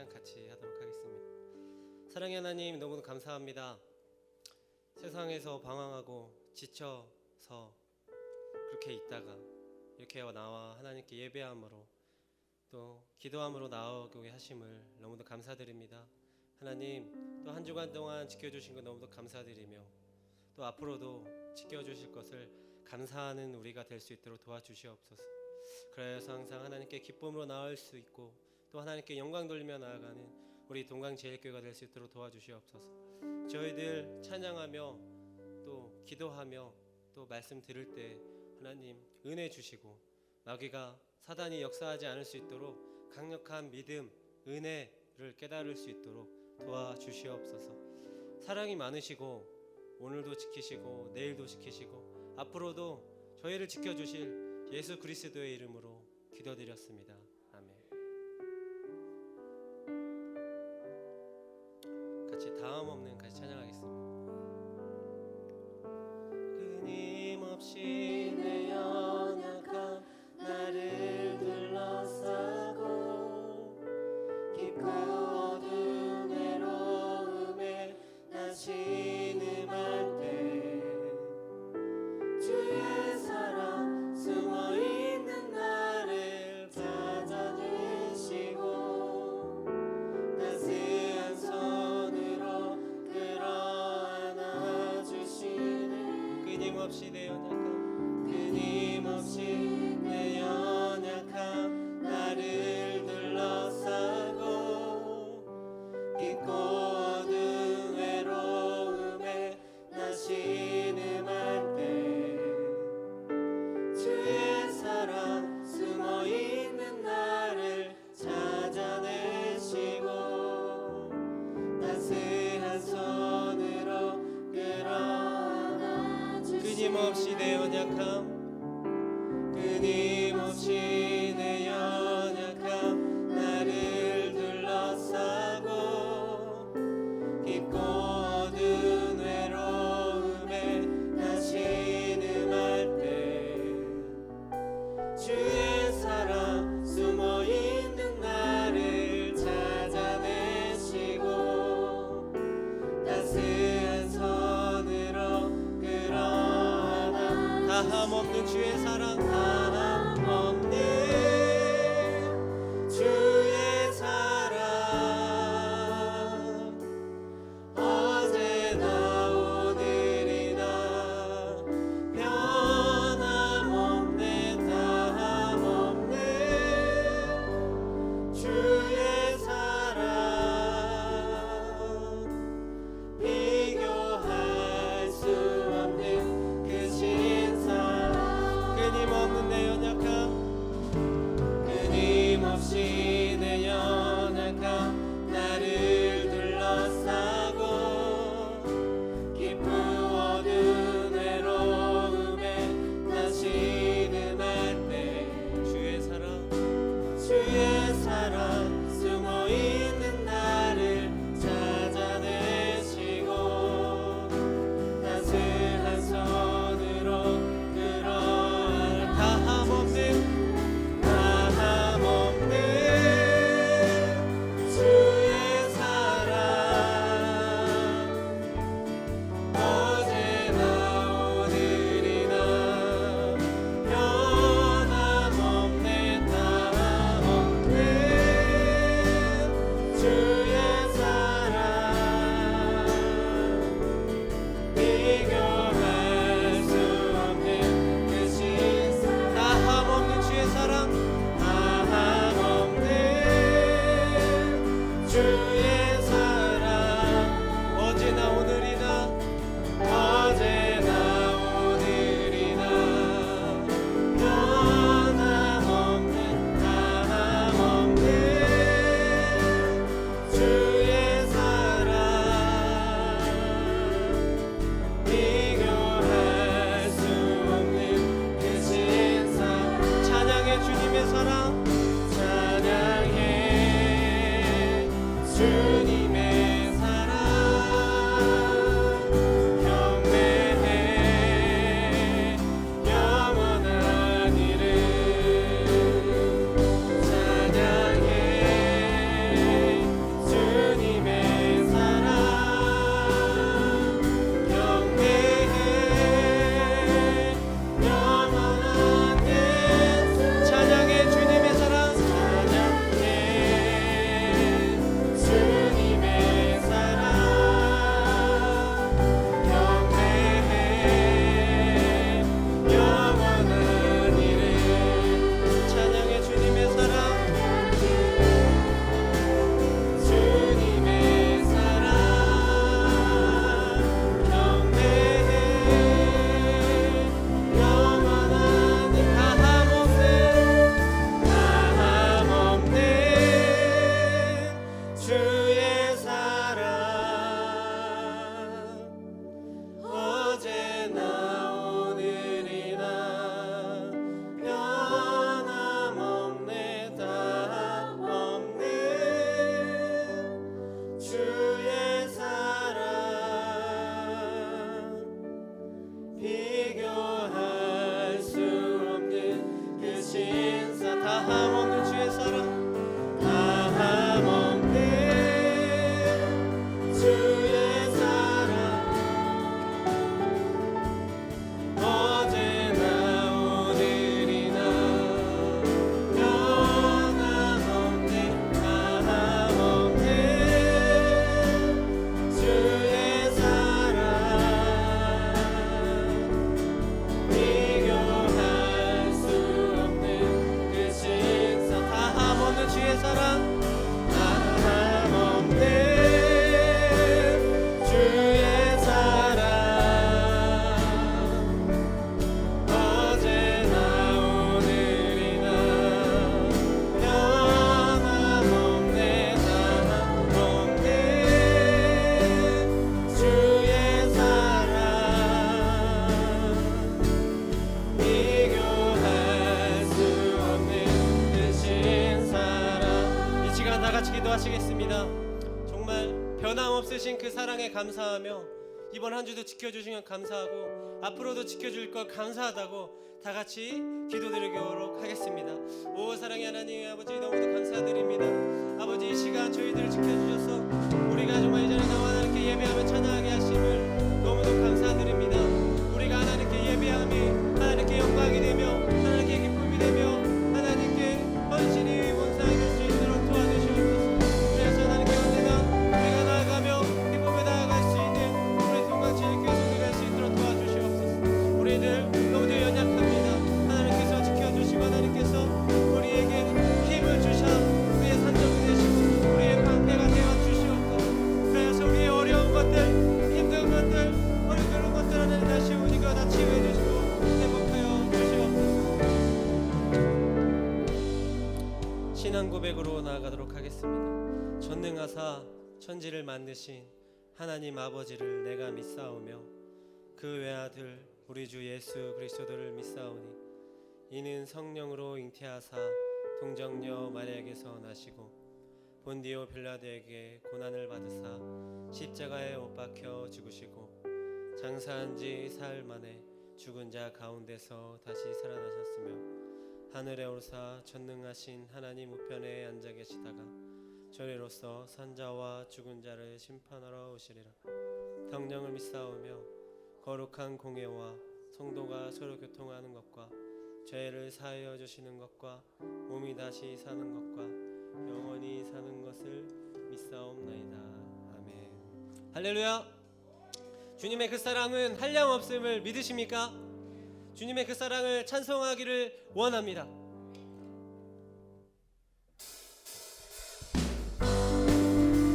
찬양 같이 하도록 하겠습니다. 사랑의 하나님, 너무도 감사합니다. 세상에서 방황하고 지쳐서 그렇게 있다가 이렇게 나와 하나님께 예배함으로 또 기도함으로 나오게 하심을 너무도 감사드립니다. 하나님, 또 한 주간 동안 지켜주신 것 너무도 감사드리며 또 앞으로도 지켜주실 것을 감사하는 우리가 될 수 있도록 도와주시옵소서. 그래서 항상 하나님께 기쁨으로 나올 수 있고 또 하나님께 영광 돌리며 나아가는 우리 동강제일교회가 될 수 있도록 도와주시옵소서. 저희들 찬양하며 또 기도하며 또 말씀 들을 때 하나님 은혜 주시고 마귀가 사단이 역사하지 않을 수 있도록 강력한 믿음, 은혜를 깨달을 수 있도록 도와주시옵소서. 사랑이 많으시고 오늘도 지키시고 내일도 지키시고 앞으로도 저희를 지켜주실 예수 그리스도의 이름으로 기도드렸습니다. 아멘. 같이 다음 없는 같이 찬양하겠습니다. 끊임없이 내 연약함 나를 둘러싸고 깊고 어두운 외로움에 나 신음할 때 주의 사랑 숨어있는 나를 찾아주시고 따스한 손으로 끌어안아주시네. 끊임없이 내 연약함 나를 둘러싸고 깊고 어두운 외로움에 나 신음할 때 주의 사랑 숨어있는 나를 찾아내시고 따스한 손으로 끌어안아주시네. 끊임없이 내 연약함 끊임없이 내 연약함 나를 둘러싸고 깊고 어두운 외로움에 나 신음할 때 주의 사랑 숨어있는 나를 찾아내시고 따스한 손으로 끌어안아. 다함없는 주의 사랑, 다함없는 주의 사랑 어제나 오늘이나 변함없네. 다함없는 주의 사랑 비교할 수 없는 그 신사랑. 끊임없는 내 연약함 끊임없이 내 연약함 나를 둘러싸고 깊고 어두운 외로움에 나 신음할 때 주의 사랑 숨어있는 나를 찾아내시고 따스한 손으로 끌어안아. 다함없는 주의 사랑 어제나 오늘이나 변함없네. 다함없는 다 같이 기도하시겠습니다. 정말 변함없으신 그 사랑에 감사하며 이번 한 주도 지켜주신 것 감사하고 앞으로도 지켜줄 것 감사하다고 다 같이 기도드리도록 하겠습니다. 오 사랑의 하나님 아버지 너무도 감사드립니다. 아버지 이 시간 저희들을 지켜주셔서 우리가 정말 이전에 나와 하나님께 예배하며 찬양하게 하심을 너무도 감사드립니다. 우리가 하나님께 예배함이 하나님께 영광이 되며 하나님께 기쁨이 되며 하나님께 헌신이 원상이 될 수 있도록 도와주시옵소서. 그래서 하나님께 언제나 우리가 나아가며 기쁨에 나아갈 수 있는 우리 동같이 교회에서 우리가 할 수 있도록 도와주시옵소서. 우리들 너무도 연약합니다. 하나님께서 지켜주시고 하나님께서 우리에게 힘을 주셔 우리의 산적이 되시고 우리의 방패가 되어주시옵소서. 그래서 우리의 어려운 것들 힘든 것들 어려운 것들 하나님 다시 우리가 다 치유해 주시고 회복하여 주시옵소서. 신앙 고백으로 나아가도록 하겠습니다. 전능하사 천지를 만드신 하나님 아버지를 내가 믿사오며 그 외아들 우리 주 예수 그리스도를 믿사오니 이는 성령으로 잉태하사 동정녀 마리아에게서 나시고 본디오 빌라도에게 고난을 받으사 십자가에 못 박혀 죽으시고 장사한 지 사흘 만에 죽은 자 가운데서 다시 살아나셨으며 하늘에 오르사 전능하신 하나님 우편에 앉아 계시다가 저리로서 산자와 죽은 자를 심판하러 오시리라. 성령을 믿사오며 거룩한 공예와 성도가 서로 교통하는 것과 죄를 사하여 주시는 것과 몸이 다시 사는 것과 영원히 사는 것을 믿사옵나이다. 아멘. 할렐루야. 주님의 그 사랑은 한량없음을 믿으십니까? 주님의 그 사랑을 찬송하기를 원합니다.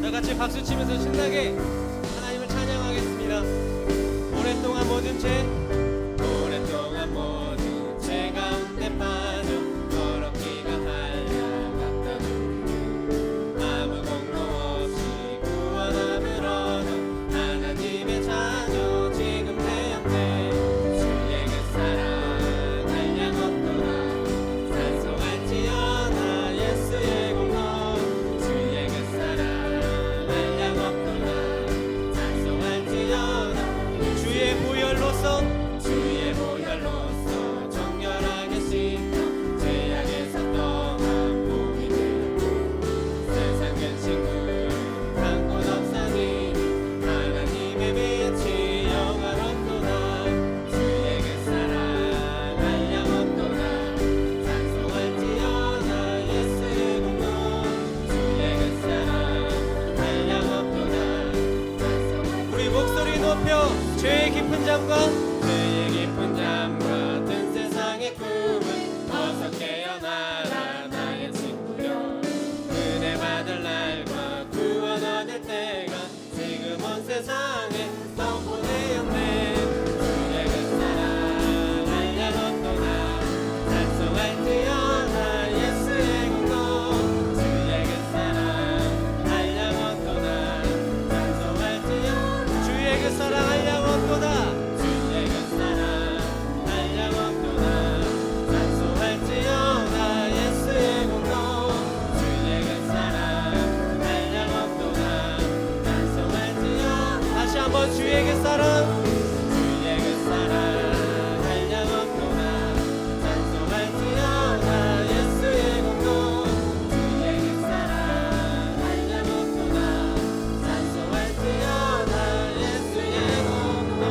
다 같이 박수 치면서 신나게 하나님을 찬양하겠습니다. 오랫동안 모든 죄 가운데 빠져 더럽기가 한량같다. 아무 공로 없이 구원함을 얻어 하나님의 자녀 지금 되었네. 주의 그 사랑 한량없도다. 찬송할지어다 예수의 공로. 주의 그 사랑 한량없도다. 찬송할지어다. 주의 보혈로서 정결하게 씻어 죄악에서 떠난 몸이 되었고 세상 근심을 담고 덮사니 하나님의 빛이 영원없도다. 주의 그 사랑 한량없도다. 찬송할지어다 예수의 공로. 주의 그 사랑 한량없도다. 우리 목소리 높여 죄의 깊은 잠과 죄의 깊은 잠 같은 세상의 꿈은 어서 깨어나라 나의 친구여. 은혜 받을 날과 구원 얻을 때가 지금 온 세상에 선포되었네. 주의 그 사랑 한량없도다. 찬송할지어다 예수의 공로. 주의 그 사랑 한량없도다. 찬송할지어다. 주의 그 사랑 한량없도다. 주의 그 사랑 주의 그 사랑 한량없도다. 찬송할지어다 예수의 공로. 주의 그 사랑 한량없도다. 찬송할지어다 예수의 공로.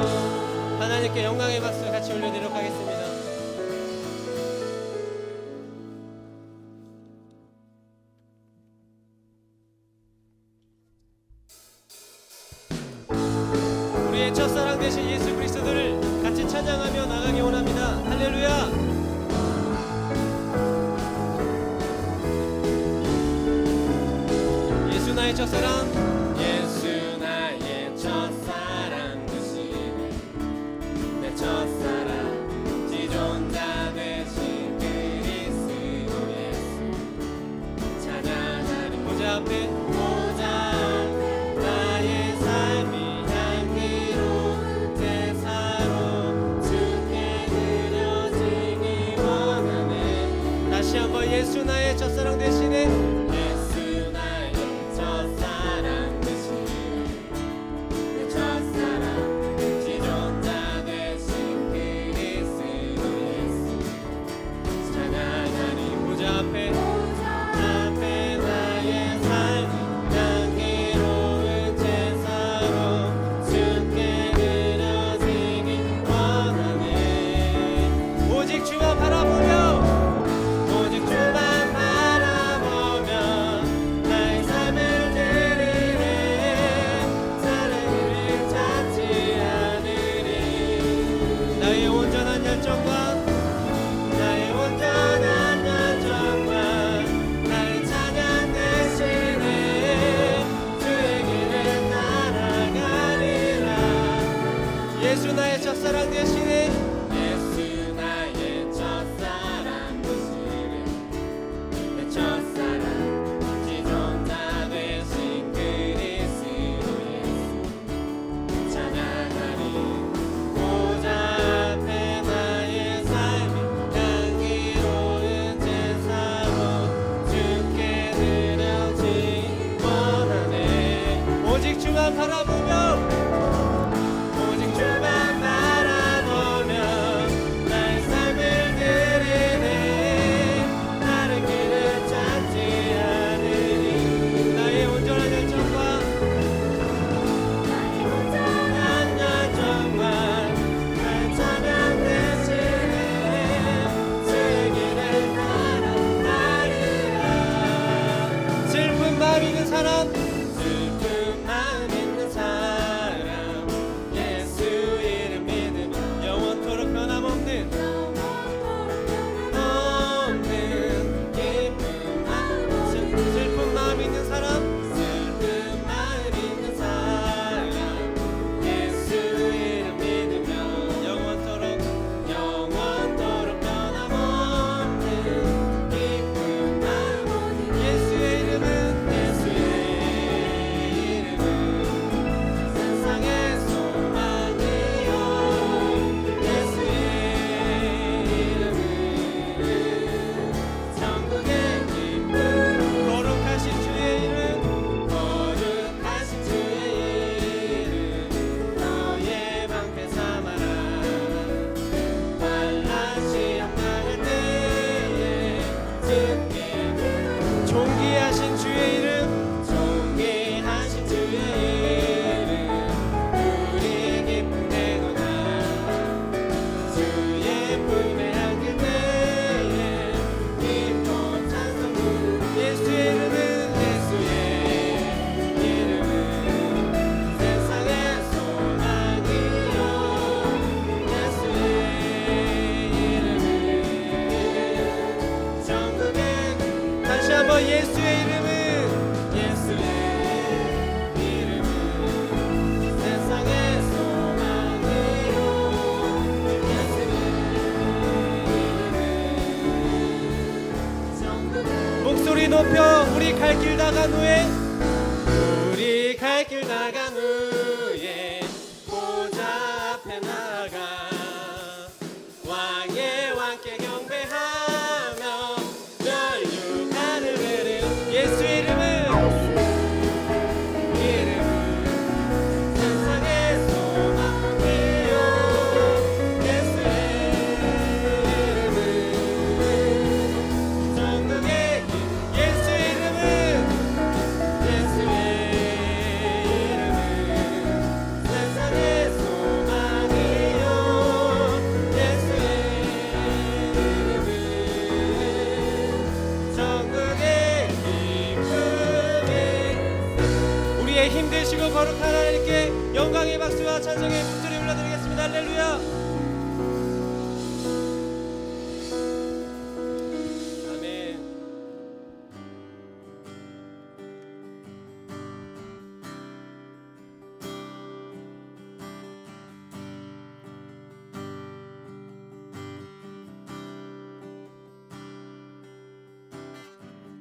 하나님께 영광의 박수 같이 올려드리도록 하겠습니다. 첫사랑 되신 예수 그리스도를 같이 찬양하며 나가기 원합니다. 할렐루야. 예수 나의 첫사랑 예수 나의 첫사랑 되시네. 내 첫사랑 지존자 되신 그리스도 예수 찬양하리. 보좌 앞에 예수 나의 첫사랑 되시네. 예수 나의 주만 바라보며 오직 주만 바라보며 나의 삶을 드리네. 다른 길을 찾지 않으니 나의 온전한 열정과 온전한 열정과 나의 찬양 대신에 주의 길을 따라가리라. 슬픈 마음 있는 사람, 슬픈 마음 있는 사람, 예수 이름 믿으면 영원토록 변함없는 기쁜 마음. 슬픈 마음 있는 사람, 슬픈 마음 있는 사람, 예수 이름 믿으면 영원토록 변함없는 기쁜 마음. 예수의 이름은 세상의 소망이요. 예수의 이름은 천국의 기쁨. 거룩하신 주의 이름, 거룩하신 주의 이름 너의 방패 삼아라. 환란시 함당할 때에 주께 존귀하신 주의 이름, 존귀하신 주의 이름 우리 기쁨 되도다. 주의 품에 안길 때에 기쁨 찬송 부르. 예수의 이름은 세상의 소망이요. 예수의 이름은 천국의. 다시 한번 예수의 이름은 세상의 소망이요. 목소리 높여 우리 갈 길 나간 후에, 우리 갈 길 나간 후에 보좌 앞에 나가 왕의 왕께 경배하며 멸류관을 베는 예수의 이름은 세상의 소망이요. 예수의 이름은 천국의 길. 예수의 이름은 세상의 소망이요. 예수의 이름은 천국의 기쁨이. 우리의 힘드시고 거룩한 하나님께 영광의 박수와 찬송의 목소리 올려드리겠습니다. 할렐루야. 아멘.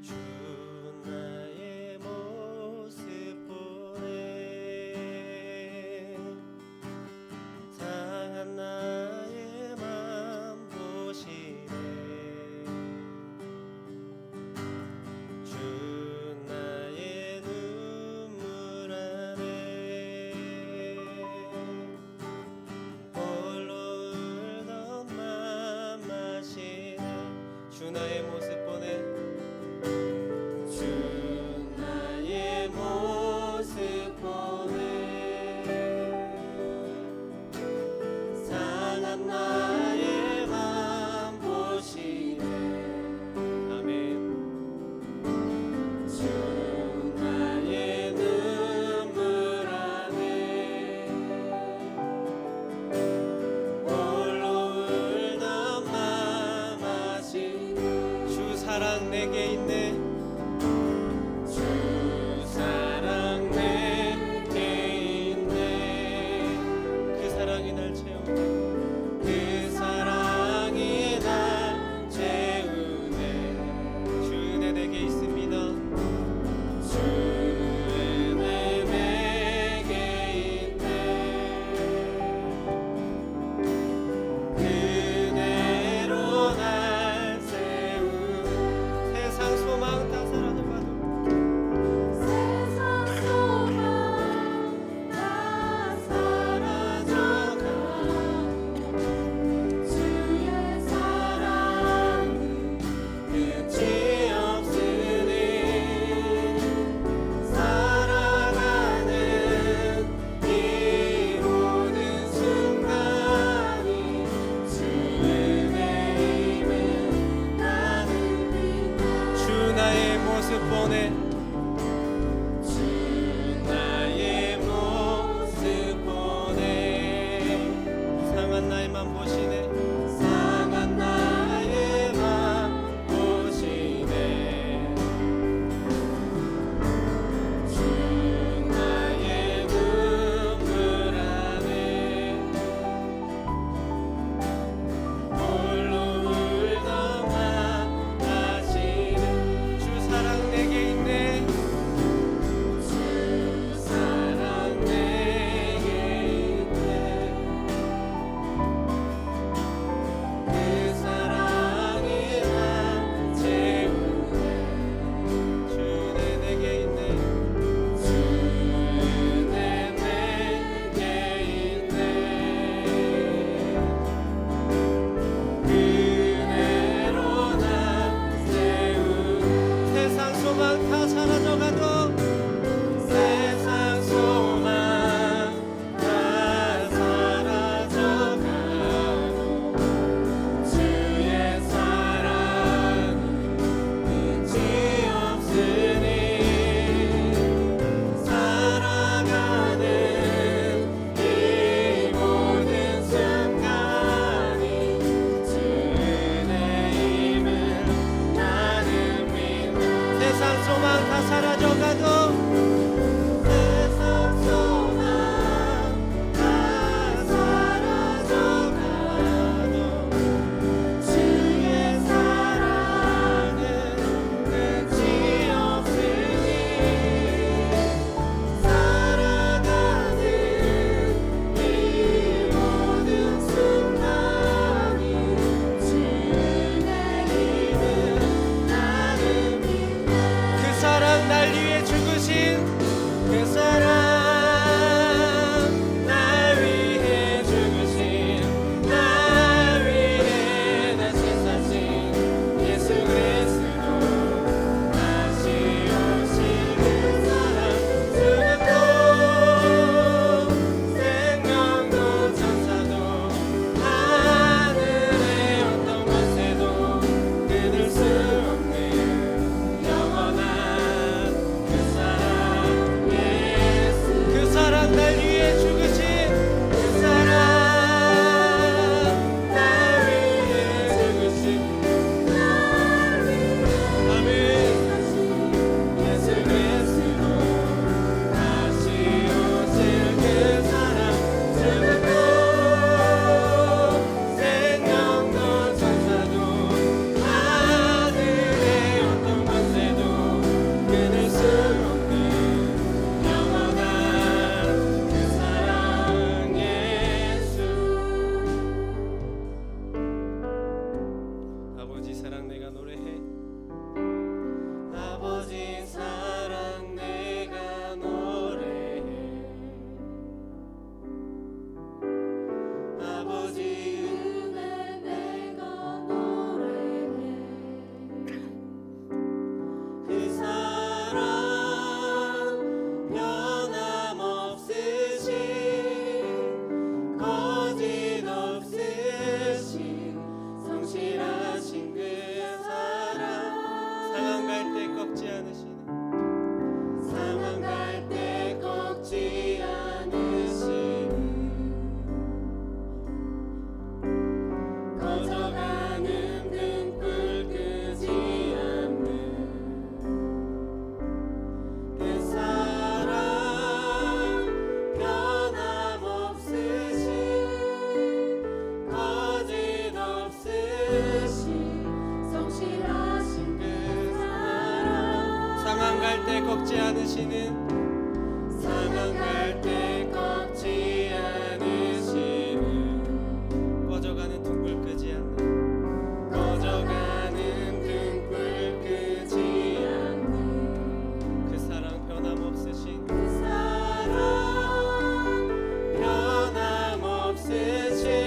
주 나의 모습 보네. 상한 나 보내 나의 모습 보내 상한 나의 맘 보시네 상한 나의 맘 보시네 주 나의 눈물 안에 홀로 울던 하시는 주 사랑 내게 있네 주 사랑 내게 있네 그 사랑이 날 채우네 주내 내게 있네 주내 내게 있네 그대로 날 세우네 세상 소망 다 사라져가도 세상 소망 다 사라져가도 주의 사랑은 끝이 없으니 살아가는 이 모든 순간이 주의 힘을 나는 믿네 세상 소망 다 사라져가도 세상 소망 다 사라져가도 주의 사랑은 끝이 없으니 살아가는 이 모든 순간이 주의 힘을 나는 믿네 그 사랑 날 위해 죽으신 그 사랑 날 위해 죽으신 날 위해 다시 사신 예수 그리스도 다시 오실 그 사랑 죽음도 생명도 천사도 하늘의 어떤 권세도 끊을 수 없는 영원한 그 사랑 예수 그 사랑 날 위해 죽으신 그 사랑 날 위해 죽으신 아멘 예수 그리스도 다시 오실 그 사랑 죽음도 생명도 천사도 하늘의 어떤 권세도 끊을 수 없는 영원한 그 사랑 예수 아버지 사랑 내가 노래해 아버지 사랑 내가 노래해 아버지 은혜 내가 노래해 그 사랑 변함없으신 거짓없으신 성실하신 그 사랑 상한 갈 때 꺾지 않으시는 상한 갈 때 꺾지 않으시는 꺼져가는 등불 끄지 않는 그 사랑 변함없으신 거짓없으신 성실하신 그 사랑 상한 갈 때 꺾지 않으시는 상한 갈 때 꺾지 않으시는 꺼져가는 등불 끄지 않는 꺼져가는 등불 끄지 않는 그 사랑 변함없으신 그 사랑 변함없으신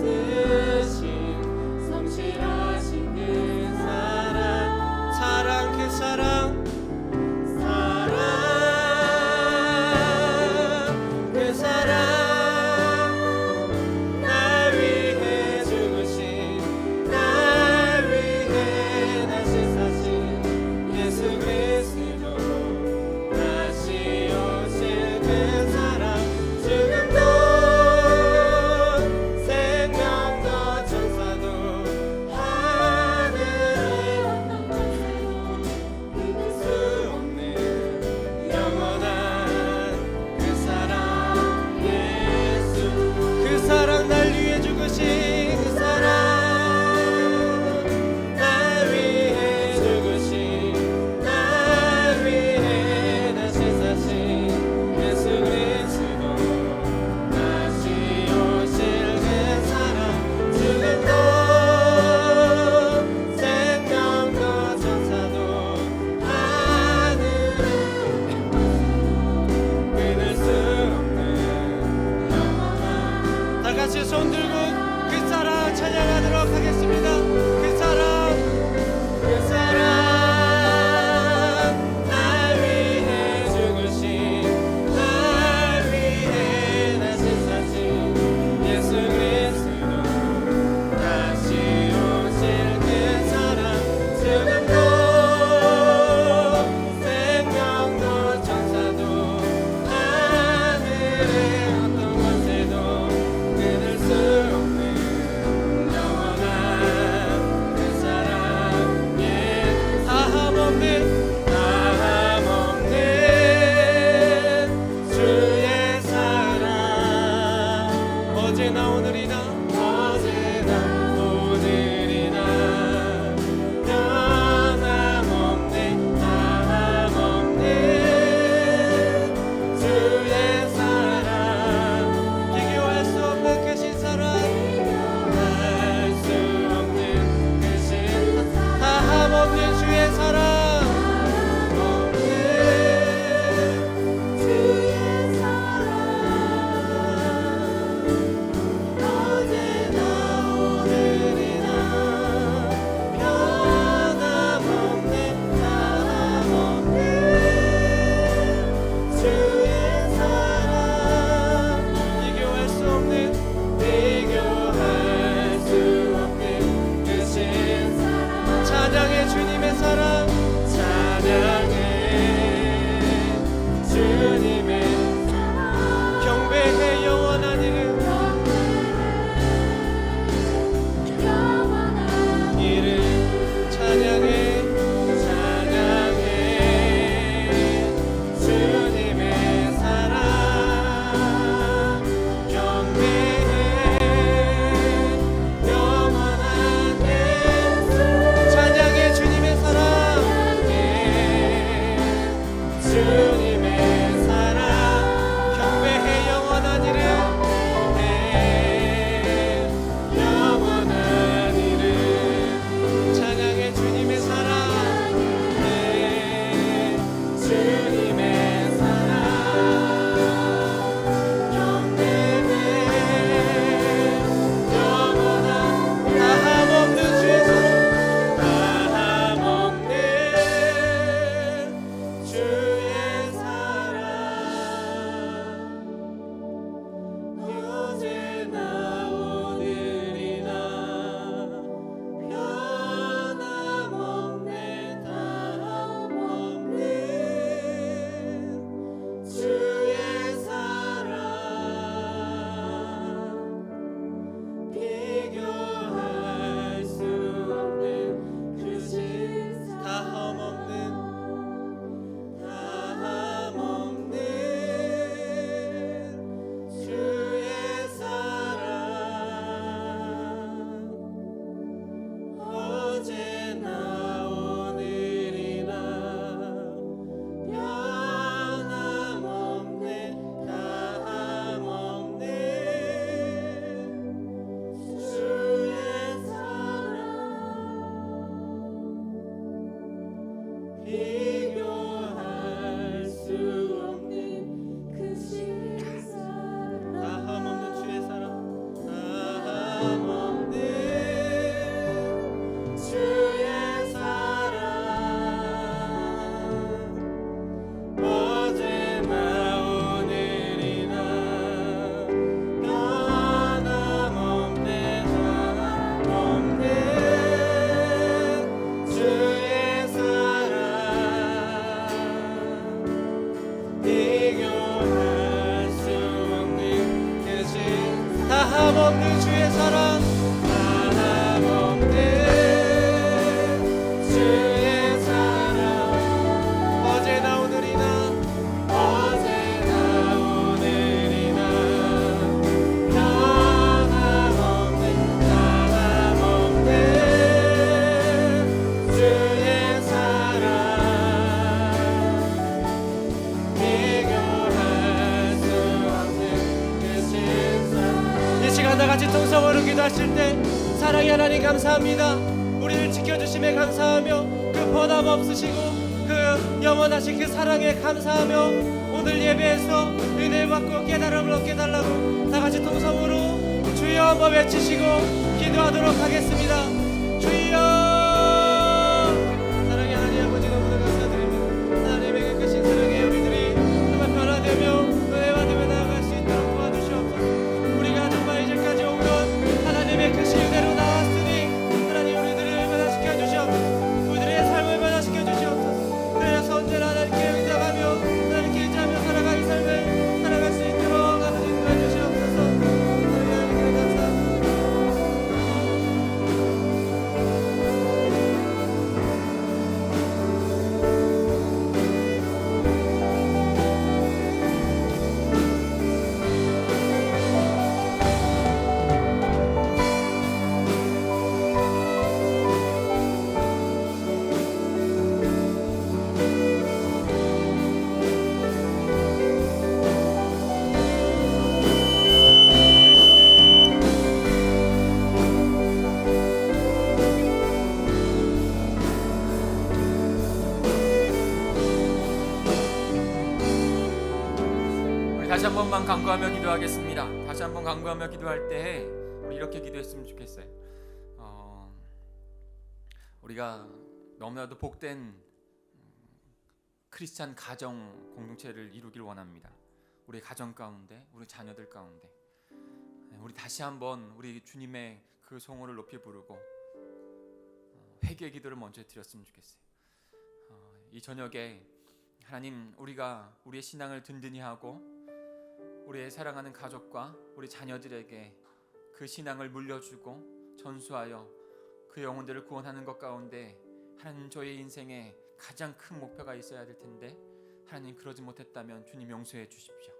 거짓없으신 성실하신 그 사랑 사랑 그 사랑 가실 때 사랑의 하나님 감사합니다. 우리를 지켜주심에 감사하며 그 변함없으시고 그 영원하신 그 사랑에 감사하며 오늘 예배에서 은혜 받고 깨달음을 얻게 달라고 다 같이 통성으로 주여 한번 외치시고 기도하도록 하겠습니다. 주여. 사랑의 하나님 아버지 너무나 감사드립니다. 하나님의 그 크신 사랑에 우리들이 정말 변화되며 은혜와 되며 나아갈 수 있도록 도와주시옵소서. 우리가 정말 이제까지 온 것 하나님의 크신 은혜로 나왔으니 하나님 우리들을 변화시켜 주시옵소서. 우리들의 삶을 변화시켜 주시옵소서. 그래서 언제나 하나님께 의지하며 하나님께 의지하며 살아가는 삶을 살아갈 수 있도록 아버지 도와주시옵소서. 하나님께 감사합니다. 다시 한 번만 간구하며 기도하겠습니다. 다시 한 번 간구하며 기도할 때 우리 이렇게 기도했으면 좋겠어요. 우리가 너무나도 복된 크리스찬 가정 공동체를 이루길 원합니다. 우리 가정 가운데, 우리 자녀들 가운데 우리 다시 한번 우리 주님의 그 성호를 높이 부르고 회개의 기도를 먼저 드렸으면 좋겠어요. 이 저녁에 하나님, 우리가 우리의 신앙을 든든히 하고 우리의 사랑하는 가족과 우리 자녀들에게 그 신앙을 물려주고 전수하여 그 영혼들을 구원하는 것 가운데 하나님, 저의 인생에 가장 큰 목표가 있어야 될 텐데 하나님, 그러지 못했다면 주님 용서해 주십시오.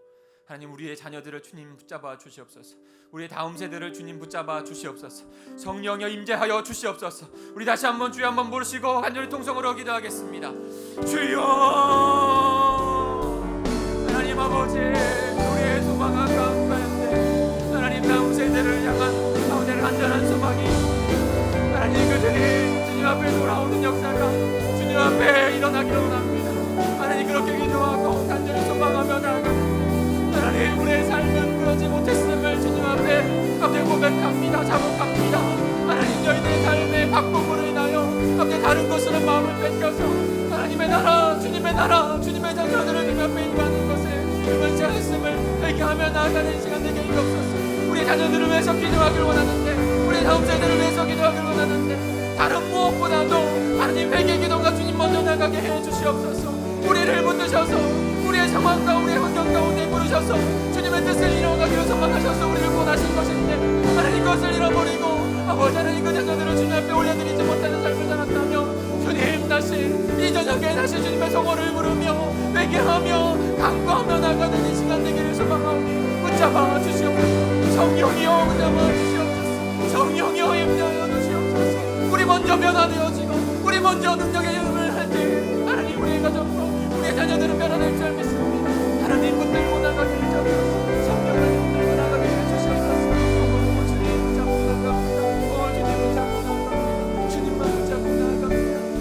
하나님, 우리의 자녀들을 주님 붙잡아 주시옵소서. 우리의 다음 세대를 주님 붙잡아 주시옵소서. 성령여 임재하여 주시옵소서. 우리 다시 한번 주여 한번 부르시고 간절히 통성으로 기도하겠습니다. 주여, 하나님 아버지, 우리의 소망한 가운데 하나님 다음 세대를 향한 가운데 간절한 소망이 하나님, 그들이 주님 앞에 돌아오는 역사가 주님 앞에 일어나기를 원합니다. 하나님, 그렇게 기도하고 간절히 소망하며 나아갑니다. 하나님, 우리의 삶은 그러지 못했음을 주님 앞에 고백합니다. 자복합니다. 하나님, 저희들의 삶의 바꿈으로 인하여 다른 것으로 마음을 뺏겨서 하나님의 나라, 주님의 나라, 주님의 자녀들을 주님 앞에 인도하는 것에 그만치 않았음을 회개하며 나아가는 시간 되게 주옵소서. 우리 자녀들을 위해서 기도하길 원하는데, 우리 다음 세대를 위해서 기도하길 원하는데, 다른 무엇보다도 하나님 회개 기도가 주님 먼저 나가게 해주시옵소서. 우리를 붙드셔서 우리의 상황과 우리의 환경 가운데 부르셔서 주님의 뜻을 이루어가기로 선망하셔서 우리를 구원하신 것인데, 하나님 그것을 잃어버리고 아버지 하나님 그 자녀들을 주님 앞에 올려드리지 못하는 삶을 살았다면 주님, 다시 이 저녁에 다시 주님의 성호를 부르며 회개하며 간구하며 나가는 이 시간 되기를 소망하오니 붙잡아 주시옵소서. 성령이여 붙잡아 주시옵소서. 성령이여 임재하여 주시옵소서. 우리 먼저 변화되어지고 우리 먼저 능력의 영을 할 때 하나님, 우리의 가정과 우리의 자녀들은 변화될 줄 믿습니다. 하나님 붙들고 나가기를 주옵소서. 성령 하나님 붙들고 나가게 해주시옵소서. 주님 붙잡고 나갑니다. 주님 붙잡고 나갑니다. 주님만 붙잡고 나갑니다.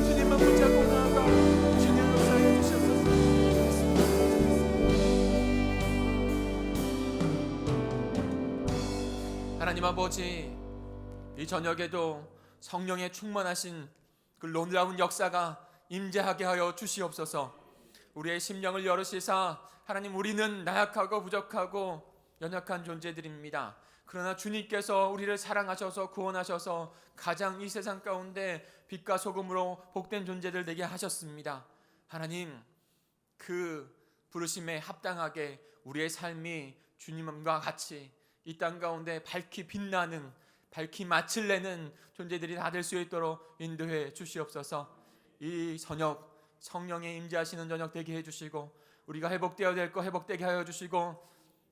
주님만 붙잡고 나갑니다. 주님 역사해 주시옵소서. 하나님 아버지, 이 저녁에도 성령의 충만하신 그 놀라운 역사가 임재하게 하여 주시옵소서. 우리의 심령을 열으시사 하나님, 우리는 나약하고 부족하고 연약한 존재들입니다. 그러나 주님께서 우리를 사랑하셔서 구원하셔서 가장 이 세상 가운데 빛과 소금으로 복된 존재들 되게 하셨습니다. 하나님, 그 부르심에 합당하게 우리의 삶이 주님과 같이 이 땅 가운데 밝히 빛나는, 밝히 맛을 내는 존재들이 다 될 수 있도록 인도해 주시옵소서. 이 저녁 성령의 임재하시는 저녁 되게 해주시고, 우리가 회복되어야 될 것 회복되게 하여 주시고,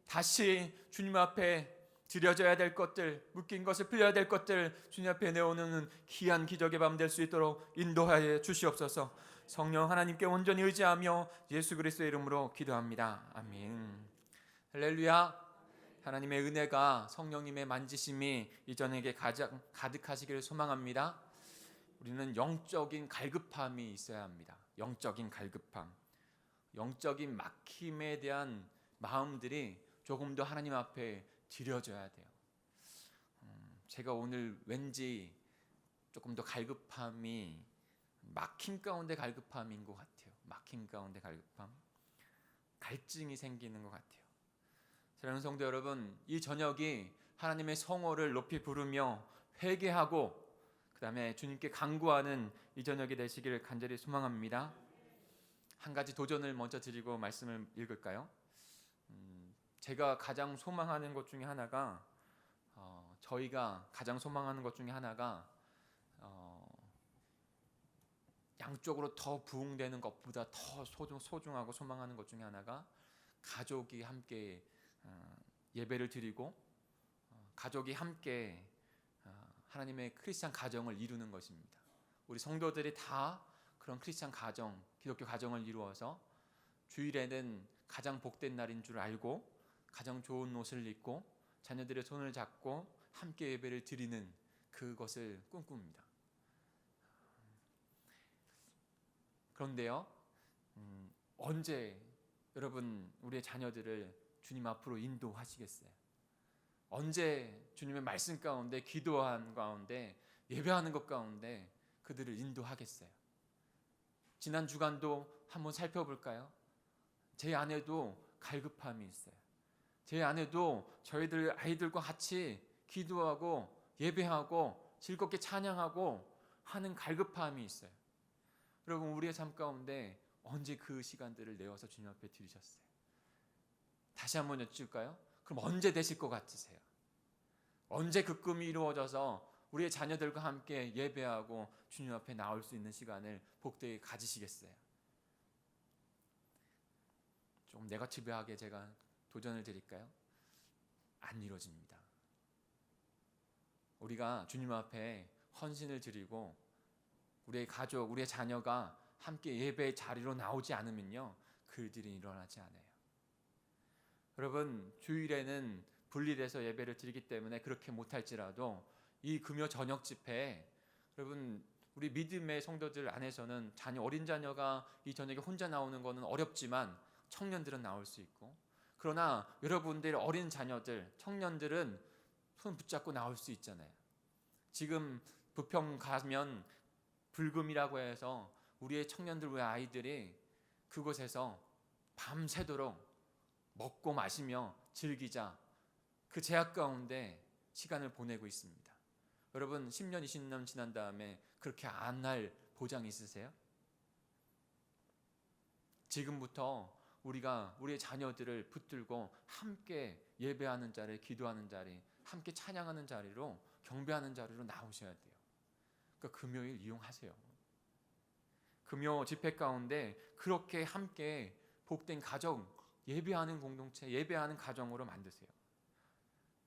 다시 주님 앞에 드려져야 될 것들, 묶인 것을 풀려야 될 것들 주님 앞에 내어놓는 귀한 기적의 밤 될 수 있도록 인도하여 주시옵소서. 성령 하나님께 온전히 의지하며 예수 그리스도의 이름으로 기도합니다. 아멘. 할렐루야. 하나님의 은혜가 성령님의 만지심이 이 저녁에 가장 가득하시기를 소망합니다. 우리는 영적인 갈급함이 있어야 합니다. 영적인 갈급함, 영적인 막힘에 대한 마음들이 조금 더 하나님 앞에 드려져야 돼요. 제가 오늘 왠지 조금 더 갈급함이 막힘 가운데 갈급함인 것 같아요. 막힘 가운데 갈급함, 갈증이 생기는 것 같아요. 사랑하는 성도 여러분, 이 저녁이 하나님의 성호를 높이 부르며 회개하고 그 다음에 주님께 간구하는 이 저녁이 되시기를 간절히 소망합니다. 한 가지 도전을 먼저 드리고 말씀을 읽을까요? 제가 가장 소망하는 것 중에 하나가 저희가 가장 소망하는 것 중에 하나가 양쪽으로 더 부흥되는 것보다 더 소중하고 소망하는 것 중에 하나가 가족이 함께 예배를 드리고 가족이 함께 하나님의 크리스찬 가정을 이루는 것입니다. 우리 성도들이 다 그런 크리스찬 가정, 기독교 가정을 이루어서 주일에는 가장 복된 날인 줄 알고 가장 좋은 옷을 입고 자녀들의 손을 잡고 함께 예배를 드리는 그것을 꿈꿉니다. 그런데요, 언제 여러분 우리의 자녀들을 주님 앞으로 인도하시겠어요? 언제 주님의 말씀 가운데, 기도한 가운데, 예배하는 것 가운데 그들을 인도하겠어요? 지난 주간도 한번 살펴볼까요? 제 안에도 갈급함이 있어요. 제 안에도 저희들 아이들과 같이 기도하고 예배하고 즐겁게 찬양하고 하는 갈급함이 있어요. 여러분, 우리의 삶 가운데 언제 그 시간들을 내어서 주님 앞에 드리셨어요? 다시 한번 여쭐까요? 그럼 언제 되실 것 같으세요? 언제 그 꿈이 이루어져서 우리의 자녀들과 함께 예배하고 주님 앞에 나올 수 있는 시간을 복되게 가지시겠어요? 좀 네거티브하게 제가 도전을 드릴까요? 안 이루어집니다. 우리가 주님 앞에 헌신을 드리고 우리의 가족, 우리의 자녀가 함께 예배의 자리로 나오지 않으면요, 그 일들이 일어나지 않아요. 여러분, 주일에는 분리돼서 예배를 드리기 때문에 그렇게 못할지라도 이 금요 저녁 집회에 여러분, 우리 믿음의 성도들 안에서는 어린 자녀가 이 저녁에 혼자 나오는 것은 어렵지만 청년들은 나올 수 있고, 그러나 여러분들 어린 자녀들, 청년들은 손 붙잡고 나올 수 있잖아요. 지금 부평 가면 불금이라고 해서 우리의 청년들, 우리 아이들이 그곳에서 밤새도록 먹고 마시며 즐기자, 그 제약 가운데 시간을 보내고 있습니다. 여러분, 10년, 20년 지난 다음에 그렇게 안 할 보장 있으세요? 지금부터 우리가 우리의 자녀들을 붙들고 함께 예배하는 자리, 기도하는 자리, 함께 찬양하는 자리로, 경배하는 자리로 나오셔야 돼요. 그러니까 금요일 이용하세요. 금요 집회 가운데 그렇게 함께 복된 가정, 예배하는 공동체, 예배하는 가정으로 만드세요.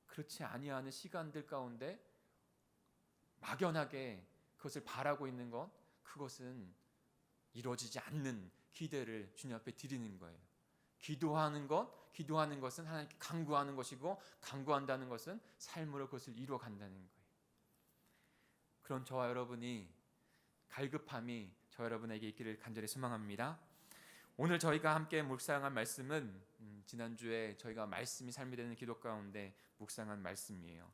그렇지 아니하는 시간들 가운데 막연하게 그것을 바라고 있는 것, 그것은 이루어지지 않는 기대를 주님 앞에 드리는 거예요. 기도하는 것은 하나님께 간구하는 것이고, 간구한다는 것은 삶으로 그것을 이루어 간다는 거예요. 그런 저와 여러분이 갈급함이 저 여러분에게 있기를 간절히 소망합니다. 오늘 저희가 함께 묵상한 말씀은 지난주에 저희가 말씀이 삶이 되는 기도 가운데 묵상한 말씀이에요.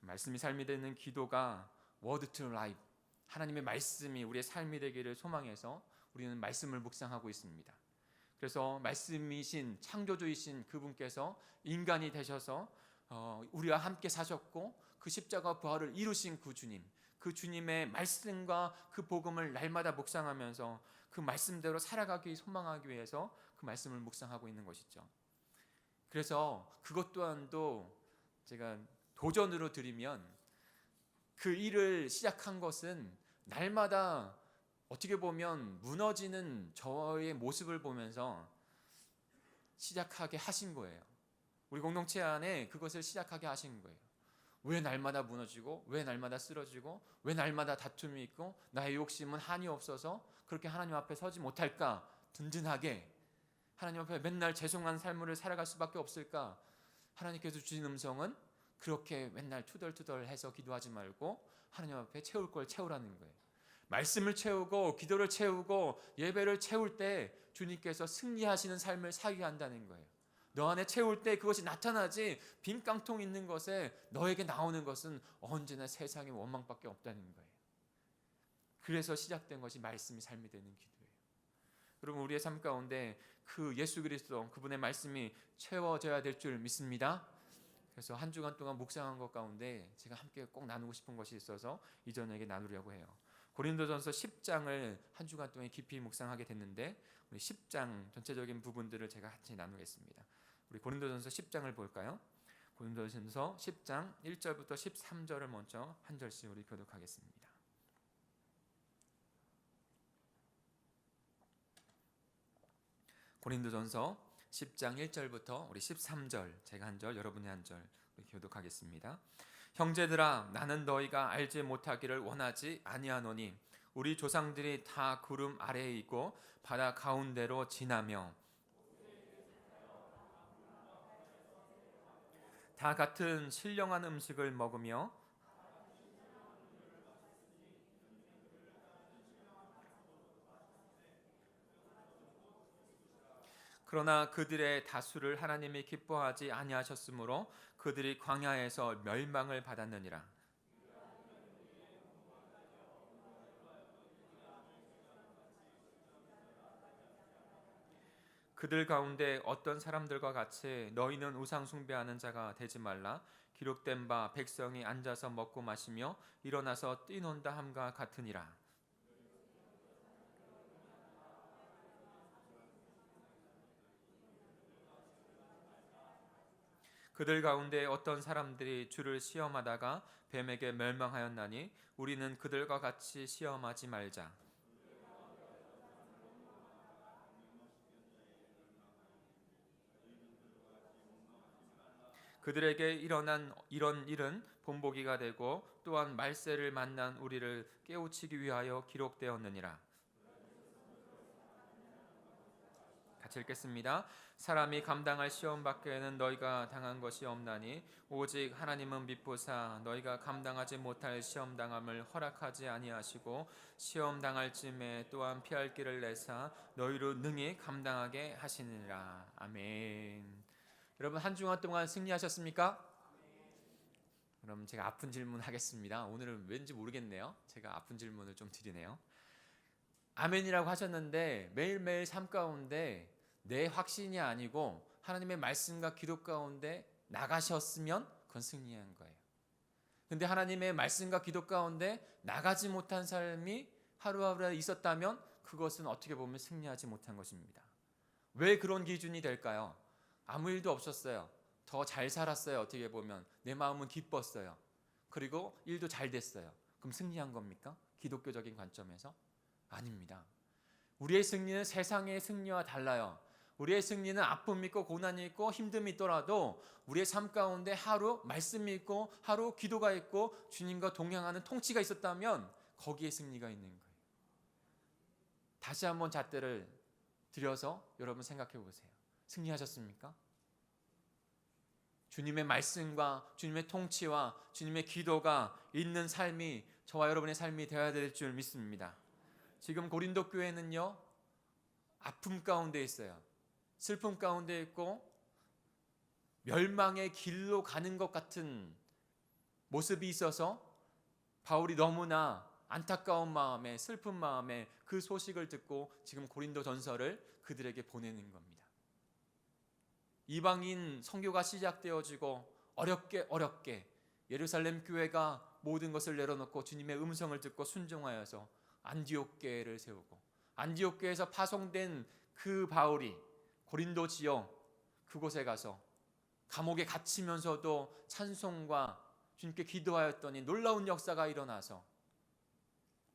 말씀이 삶이 되는 기도가 Word to Life, 하나님의 말씀이 우리의 삶이 되기를 소망해서 우리는 말씀을 묵상하고 있습니다. 그래서 말씀이신 창조주이신 그분께서 인간이 되셔서 우리와 함께 사셨고 그 십자가 부활을 이루신 그 주님, 그 주님의 말씀과 그 복음을 날마다 묵상하면서 그 말씀대로 살아가기 소망하기 위해서 그 말씀을 묵상하고 있는 것이죠. 그래서 그것 또한도 제가 도전으로 드리면, 그 일을 시작한 것은 날마다 어떻게 보면 무너지는 저의 모습을 보면서 시작하게 하신 거예요. 우리 공동체 안에 그것을 시작하게 하신 거예요. 왜 날마다 무너지고, 왜 날마다 쓰러지고, 왜 날마다 다툼이 있고, 나의 욕심은 한이 없어서 그렇게 하나님 앞에 서지 못할까, 든든하게 하나님 앞에 맨날 죄송한 삶을 살아갈 수밖에 없을까 하나님께서 주신 음성은 그렇게 맨날 투덜투덜해서 기도하지 말고 하나님 앞에 채울 걸 채우라는 거예요. 말씀을 채우고 기도를 채우고 예배를 채울 때 주님께서 승리하시는 삶을 살게 한다는 거예요. 너 안에 채울 때 그것이 나타나지, 빈 깡통 있는 것에 너에게 나오는 것은 언제나 세상의 원망밖에 없다는 거예요. 그래서 시작된 것이 말씀이 삶이 되는 기도예요. 여러분, 우리의 삶 가운데 그 예수 그리스도, 그분의 말씀이 채워져야 될 줄 믿습니다. 그래서 한 주간 동안 묵상한 것 가운데 제가 함께 꼭 나누고 싶은 것이 있어서 이전에게 나누려고 해요. 고린도전서 10장을 한 주간 동안 깊이 묵상하게 됐는데, 우리 10장 전체적인 부분들을 제가 같이 나누겠습니다. 우리 고린도전서 10장을 볼까요? 고린도전서 10장 1절부터 13절을 먼저 한 절씩 우리 교독하겠습니다. 고린도전서 10장 1절부터 우리 13절, 제가 한 절, 여러분이 한 절 교독하겠습니다. 형제들아, 나는 너희가 알지 못하기를 원하지 아니하노니 우리 조상들이 다 구름 아래에 있고 바다 가운데로 지나며 다 같은 신령한 음식을 먹으며 그러나 그들의 다수를 하나님이 기뻐하지 아니하셨으므로 그들이 광야에서 멸망을 받았느니라. 그들 가운데 어떤 사람들과 같이 너희는 우상 숭배하는 자가 되지 말라. 기록된 바 백성이 앉아서 먹고 마시며 일어나서 뛰논다 함과 같으니라. 그들 가운데 어떤 사람들이 주를 시험하다가 뱀에게 멸망하였나니 우리는 그들과 같이 시험하지 말자. 그들에게 일어난 이런 일은 본보기가 되고 또한 말세를 만난 우리를 깨우치기 위하여 기록되었느니라. 같이 읽겠습니다. 사람이 감당할 시험 밖에는 너희가 당한 것이 없나니 오직 하나님은 미쁘사 너희가 감당하지 못할 시험 당함을 허락하지 아니하시고 시험 당할 쯤에 또한 피할 길을 내사 너희로 능히 감당하게 하시니라. 아멘. 여러분, 한 주간 동안 승리하셨습니까? 그럼 제가 아픈 질문 하겠습니다. 오늘은 왠지 모르겠네요. 제가 아픈 질문을 좀 드리네요. 아멘이라고 하셨는데 매일매일 삶 가운데 내 확신이 아니고 하나님의 말씀과 기도 가운데 나가셨으면 그건 승리한 거예요. 근데 하나님의 말씀과 기도 가운데 나가지 못한 삶이 하루하루 있었다면 그것은 어떻게 보면 승리하지 못한 것입니다. 왜 그런 기준이 될까요? 아무 일도 없었어요. 더 잘 살았어요. 어떻게 보면 내 마음은 기뻤어요. 그리고 일도 잘 됐어요. 그럼 승리한 겁니까? 기독교적인 관점에서? 아닙니다. 우리의 승리는 세상의 승리와 달라요. 우리의 승리는 아픔이 있고 고난이 있고 힘듦이 있더라도 우리의 삶 가운데 하루 말씀이 있고 하루 기도가 있고 주님과 동행하는 통치가 있었다면 거기에 승리가 있는 거예요. 다시 한번 잣대를 들여서 여러분 생각해 보세요. 승리하셨습니까? 주님의 말씀과 주님의 통치와 주님의 기도가 있는 삶이 저와 여러분의 삶이 되어야 될 줄 믿습니다. 지금 고린도 교회는요, 아픔 가운데 있어요. 슬픔 가운데 있고 멸망의 길로 가는 것 같은 모습이 있어서 바울이 너무나 안타까운 마음에 슬픈 마음에 그 소식을 듣고 지금 고린도 전서를 그들에게 보내는 겁니다. 이방인 선교가 시작되어지고 어렵게 예루살렘 교회가 모든 것을 내려놓고 주님의 음성을 듣고 순종하여서 안디옥 교회를 세우고 안디옥 교회에서 파송된 그 바울이 고린도 지역 그곳에 가서 감옥에 갇히면서도 찬송과 주님께 기도하였더니 놀라운 역사가 일어나서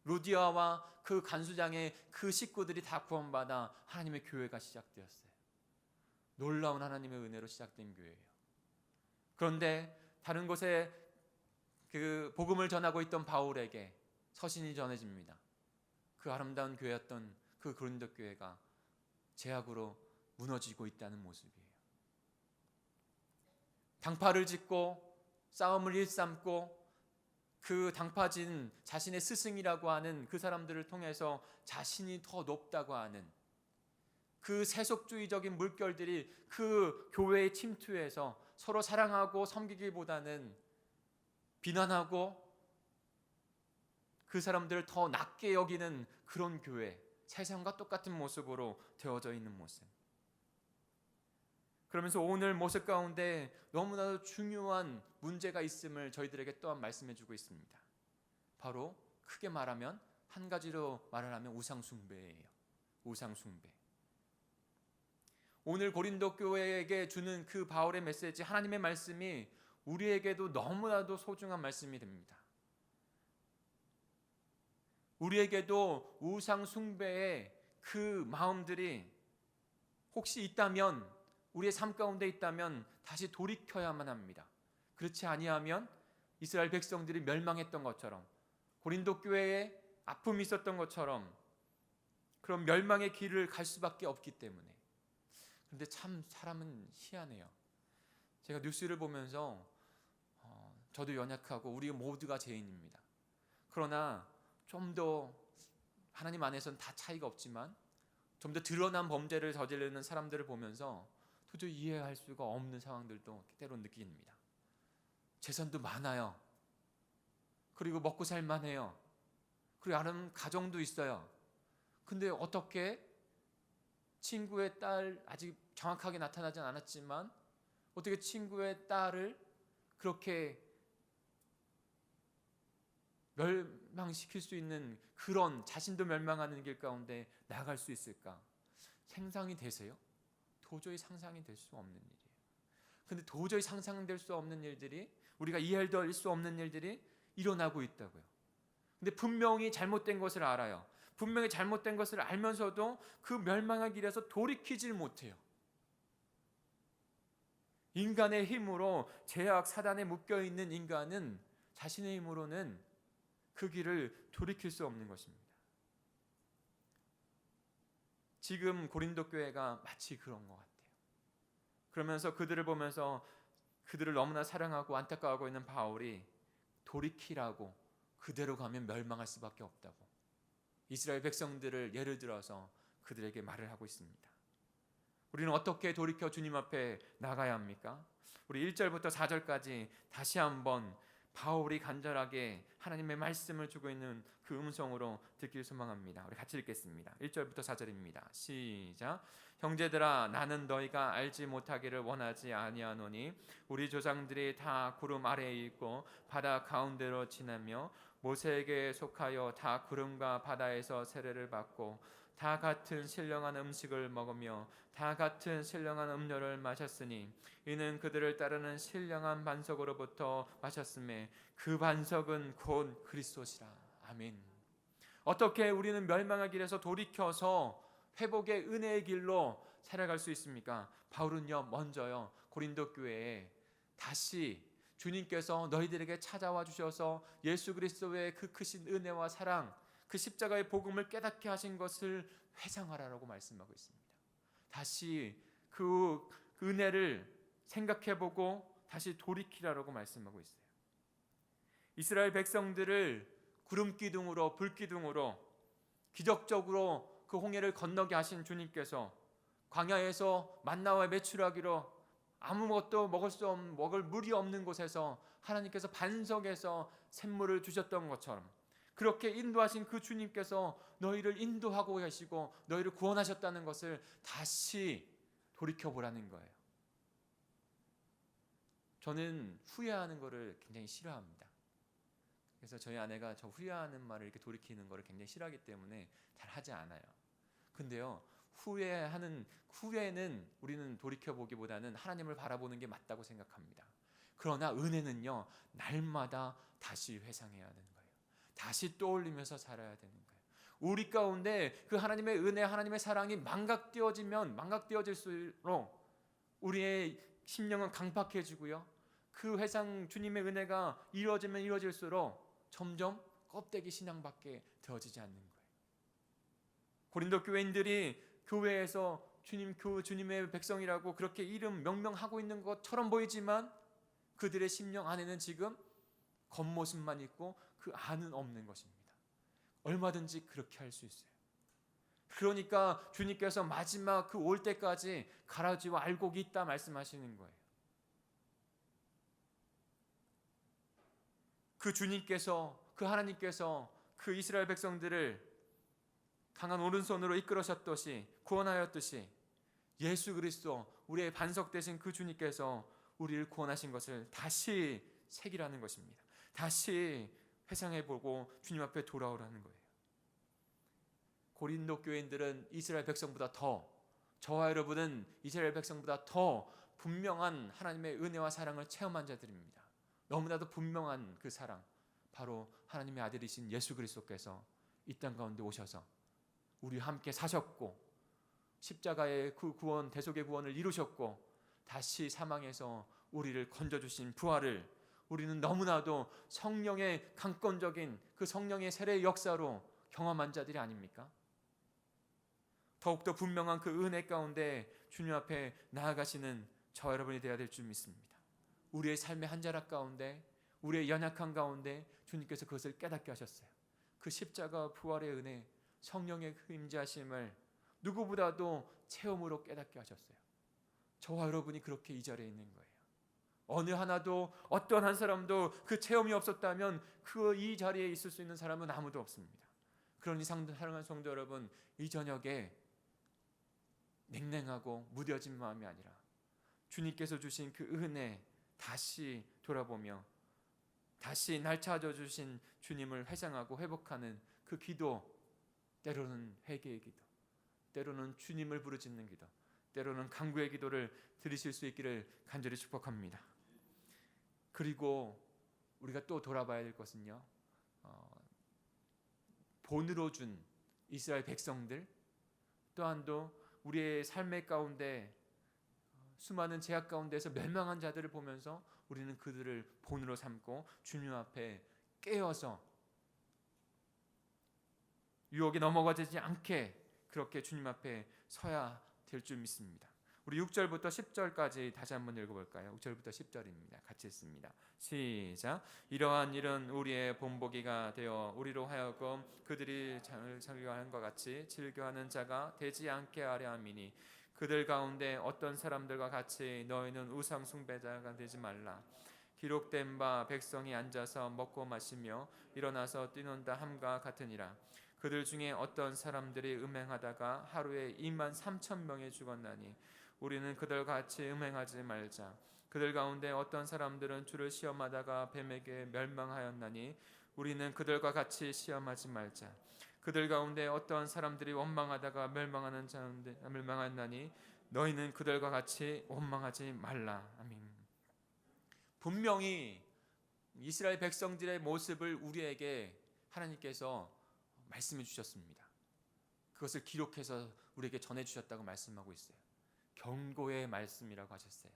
루디아와 그 간수장의 그 식구들이 다 구원받아 하나님의 교회가 시작되었어요. 놀라운 하나님의 은혜로 시작된 교회예요. 그런데 다른 곳에 그 복음을 전하고 있던 바울에게 서신이 전해집니다. 그 아름다운 교회였던 그 고린도 교회가 제약으로 무너지고 있다는 모습이에요. 당파를 짓고 싸움을 일삼고 그 당파진 자신의 스승이라고 하는 그 사람들을 통해서 자신이 더 높다고 하는 그 세속주의적인 물결들이 그 교회에 침투해서 서로 사랑하고 섬기기보다는 비난하고 그 사람들을 더 낮게 여기는 그런 교회, 세상과 똑같은 모습으로 되어져 있는 모습. 그러면서 오늘 모습 가운데 너무나도 중요한 문제가 있음을 저희들에게 또한 말씀해 주고 있습니다. 바로 크게 말하면 한 가지로 말을 하면 우상숭배예요. 우상숭배. 오늘 고린도 교회에게 주는 그 바울의 메시지, 하나님의 말씀이 우리에게도 너무나도 소중한 말씀이 됩니다. 우리에게도 우상숭배의 그 마음들이 혹시 있다면, 우리의 삶 가운데 있다면 다시 돌이켜야만 합니다. 그렇지 아니하면 이스라엘 백성들이 멸망했던 것처럼, 고린도 교회에 아픔이 있었던 것처럼 그런 멸망의 길을 갈 수밖에 없기 때문에. 그런데 참 사람은 희한해요. 제가 뉴스를 보면서 저도 연약하고 우리 모두가 죄인입니다. 그러나 좀 더 하나님 안에서는 다 차이가 없지만 좀 더 드러난 범죄를 저지르는 사람들을 보면서 도저히 이해할 수가 없는 상황들도 때로 느낍니다. 재산도 많아요. 그리고 먹고 살만해요. 그리고 아름 가정도 있어요. 근데 어떻게 친구의 딸, 아직 정확하게 나타나진 않았지만 어떻게 친구의 딸을 그렇게 멸망시킬 수 있는 그런, 자신도 멸망하는 길 가운데 나아갈 수 있을까? 상상이 되세요? 도저히 상상이 될 수 없는 일이에요. 근데 도저히 상상될 수 없는 일들이, 우리가 이해할 수 없는 일들이 일어나고 있다고요. 근데 분명히 잘못된 것을 알아요. 분명히 잘못된 것을 알면서도 그 멸망의 길에서 돌이키질 못해요. 인간의 힘으로, 죄악 사단에 묶여있는 인간은 자신의 힘으로는 그 길을 돌이킬 수 없는 것입니다. 지금 고린도 교회가 마치 그런 것 같아요. 그러면서 그들을 보면서 그들을 너무나 사랑하고 안타까워하고 있는 바울이 돌이키라고, 그대로 가면 멸망할 수밖에 없다고 이스라엘 백성들을 예를 들어서 그들에게 말을 하고 있습니다. 우리는 어떻게 돌이켜 주님 앞에 나가야 합니까? 우리 1절부터 4절까지 다시 한번 바울이 간절하게 하나님의 말씀을 주고 있는 그 음성으로 듣길 소망합니다. 우리 같이 읽겠습니다. 1절부터 4절입니다. 시작. 형제들아, 나는 너희가 알지 못하기를 원하지 아니하노니 우리 조상들이 다 구름 아래에 있고 바다 가운데로 지나며 모세에게 속하여 다 구름과 바다에서 세례를 받고 다 같은 신령한 음식을 먹으며 다 같은 신령한 음료를 마셨으니 이는 그들을 따르는 신령한 반석으로부터 마셨음에 그 반석은 곧 그리스도시라. 아멘. 어떻게 우리는 멸망의 길에서 돌이켜서 회복의 은혜의 길로 살아갈 수 있습니까? 바울은요, 먼저요, 고린도 교회에 다시 주님께서 너희들에게 찾아와 주셔서 예수 그리스도의 그 크신 은혜와 사랑, 그 십자가의 복음을 깨닫게 하신 것을 회상하라고 말씀하고 있습니다. 다시 그 은혜를 생각해보고 다시 돌이키라고 말씀하고 있어요. 이스라엘 백성들을 구름기둥으로, 불기둥으로 기적적으로 그 홍해를 건너게 하신 주님께서 광야에서 만나와 메추라기로 아무것도 먹을 물이 없는 곳에서 하나님께서 반석에서 샘물을 주셨던 것처럼 그렇게 인도하신 그 주님께서 너희를 인도하고 계시고 너희를 구원하셨다는 것을 다시 돌이켜보라는 거예요. 저는 후회하는 것을 굉장히 싫어합니다. 그래서 저희 아내가 저 후회하는 말을 이렇게 돌이키는 것을 굉장히 싫어하기 때문에 잘 하지 않아요. 근데요, 후회는 우리는 돌이켜보기보다는 하나님을 바라보는 게 맞다고 생각합니다. 그러나 은혜는요, 날마다 다시 회상해야 하는 거예요. 다시 떠올리면서 살아야 되는 거예요. 우리 가운데 그 하나님의 은혜, 하나님의 사랑이 망각되어질수록 우리의 심령은 강팍해지고요, 그 회상 주님의 은혜가 이루어지면 이루어질수록 점점 껍데기 신앙밖에 되어지지 않는 거예요. 고린도 교회인들이 교회에서 주님의 백성이라고 그렇게 이름 명명하고 있는 것처럼 보이지만 그들의 심령 안에는 지금 겉모습만 있고 그 안은 없는 것입니다. 얼마든지 그렇게 할 수 있어요. 그러니까 주님께서 마지막 그 올 때까지 가라지와 알곡이 있다 말씀하시는 거예요. 그 주님께서, 그 하나님께서 그 이스라엘 백성들을 강한 오른손으로 이끌으셨듯이, 구원하였듯이 예수 그리스도, 우리의 반석 되신 그 주님께서 우리를 구원하신 것을 다시 새기라는 것입니다. 다시 회상해보고 주님 앞에 돌아오라는 거예요. 고린도 교인들은 이스라엘 백성보다 더, 저와 여러분은 이스라엘 백성보다 더 분명한 하나님의 은혜와 사랑을 체험한 자들입니다. 너무나도 분명한 그 사랑, 바로 하나님의 아들이신 예수 그리스도께서 이 땅 가운데 오셔서 우리와 함께 사셨고, 십자가의 그 구원, 대속의 구원을 이루셨고, 다시 사망에서 우리를 건져주신 부활을 우리는 너무나도 성령의 강권적인 그 성령의 세례의 역사로 경험한 자들이 아닙니까? 더욱더 분명한 그 은혜 가운데 주님 앞에 나아가시는 저와 여러분이 되어야 될 줄 믿습니다. 우리의 삶의 한 자락 가운데, 우리의 연약한 가운데 주님께서 그것을 깨닫게 하셨어요. 그 십자가 부활의 은혜, 성령의 그 임재하심을 누구보다도 체험으로 깨닫게 하셨어요. 저와 여러분이 그렇게 이 자리에 있는 거예요. 어느 하나도, 어떤 한 사람도 그 체험이 없었다면 그 이 자리에 있을 수 있는 사람은 아무도 없습니다. 그러니 사랑하는 성도 여러분, 이 저녁에 냉랭하고 무뎌진 마음이 아니라 주님께서 주신 그 은혜 다시 돌아보며 다시 날 찾아주신 주님을 회상하고 회복하는 그 기도, 때로는 회개의 기도, 때로는 주님을 부르짖는 기도, 때로는 간구의 기도를 드리실 수 있기를 간절히 축복합니다. 그리고 우리가 또 돌아봐야 될 것은요, 본으로 준 이스라엘 백성들 또한도 우리의 삶의 가운데 수많은 제약 가운데서 멸망한 자들을 보면서 우리는 그들을 본으로 삼고 주님 앞에 깨어서 유혹에 넘어가지 않게 그렇게 주님 앞에 서야 될 줄 믿습니다. 우리 6절부터 10절까지 다시 한번 읽어볼까요? 6절부터 10절입니다. 같이 읽습니다. 시작. 이러한 일은 우리의 본보기가 되어 우리로 하여금 그들이 즐겨하는 것 같이 즐겨하는 자가 되지 않게 하려 함이니 그들 가운데 어떤 사람들과 같이 너희는 우상 숭배자가 되지 말라. 기록된 바 백성이 앉아서 먹고 마시며 일어나서 뛰논다 함과 같으니라. 그들 중에 어떤 사람들이 음행하다가 하루에 23,000명이 죽었나니 우리는 그들과 같이 음행하지 말자. 그들 가운데 어떤 사람들은 주를 시험하다가 뱀에게 멸망하였나니 우리는 그들과 같이 시험하지 말자. 그들 가운데 어떤 사람들이 원망하다가 멸망하였나니 너희는 그들과 같이 원망하지 말라. 아멘. 분명히 이스라엘 백성들의 모습을 우리에게 하나님께서 말씀해 주셨습니다. 그것을 기록해서 우리에게 전해 주셨다고 말씀하고 있어요. 경고의 말씀이라고 하셨어요.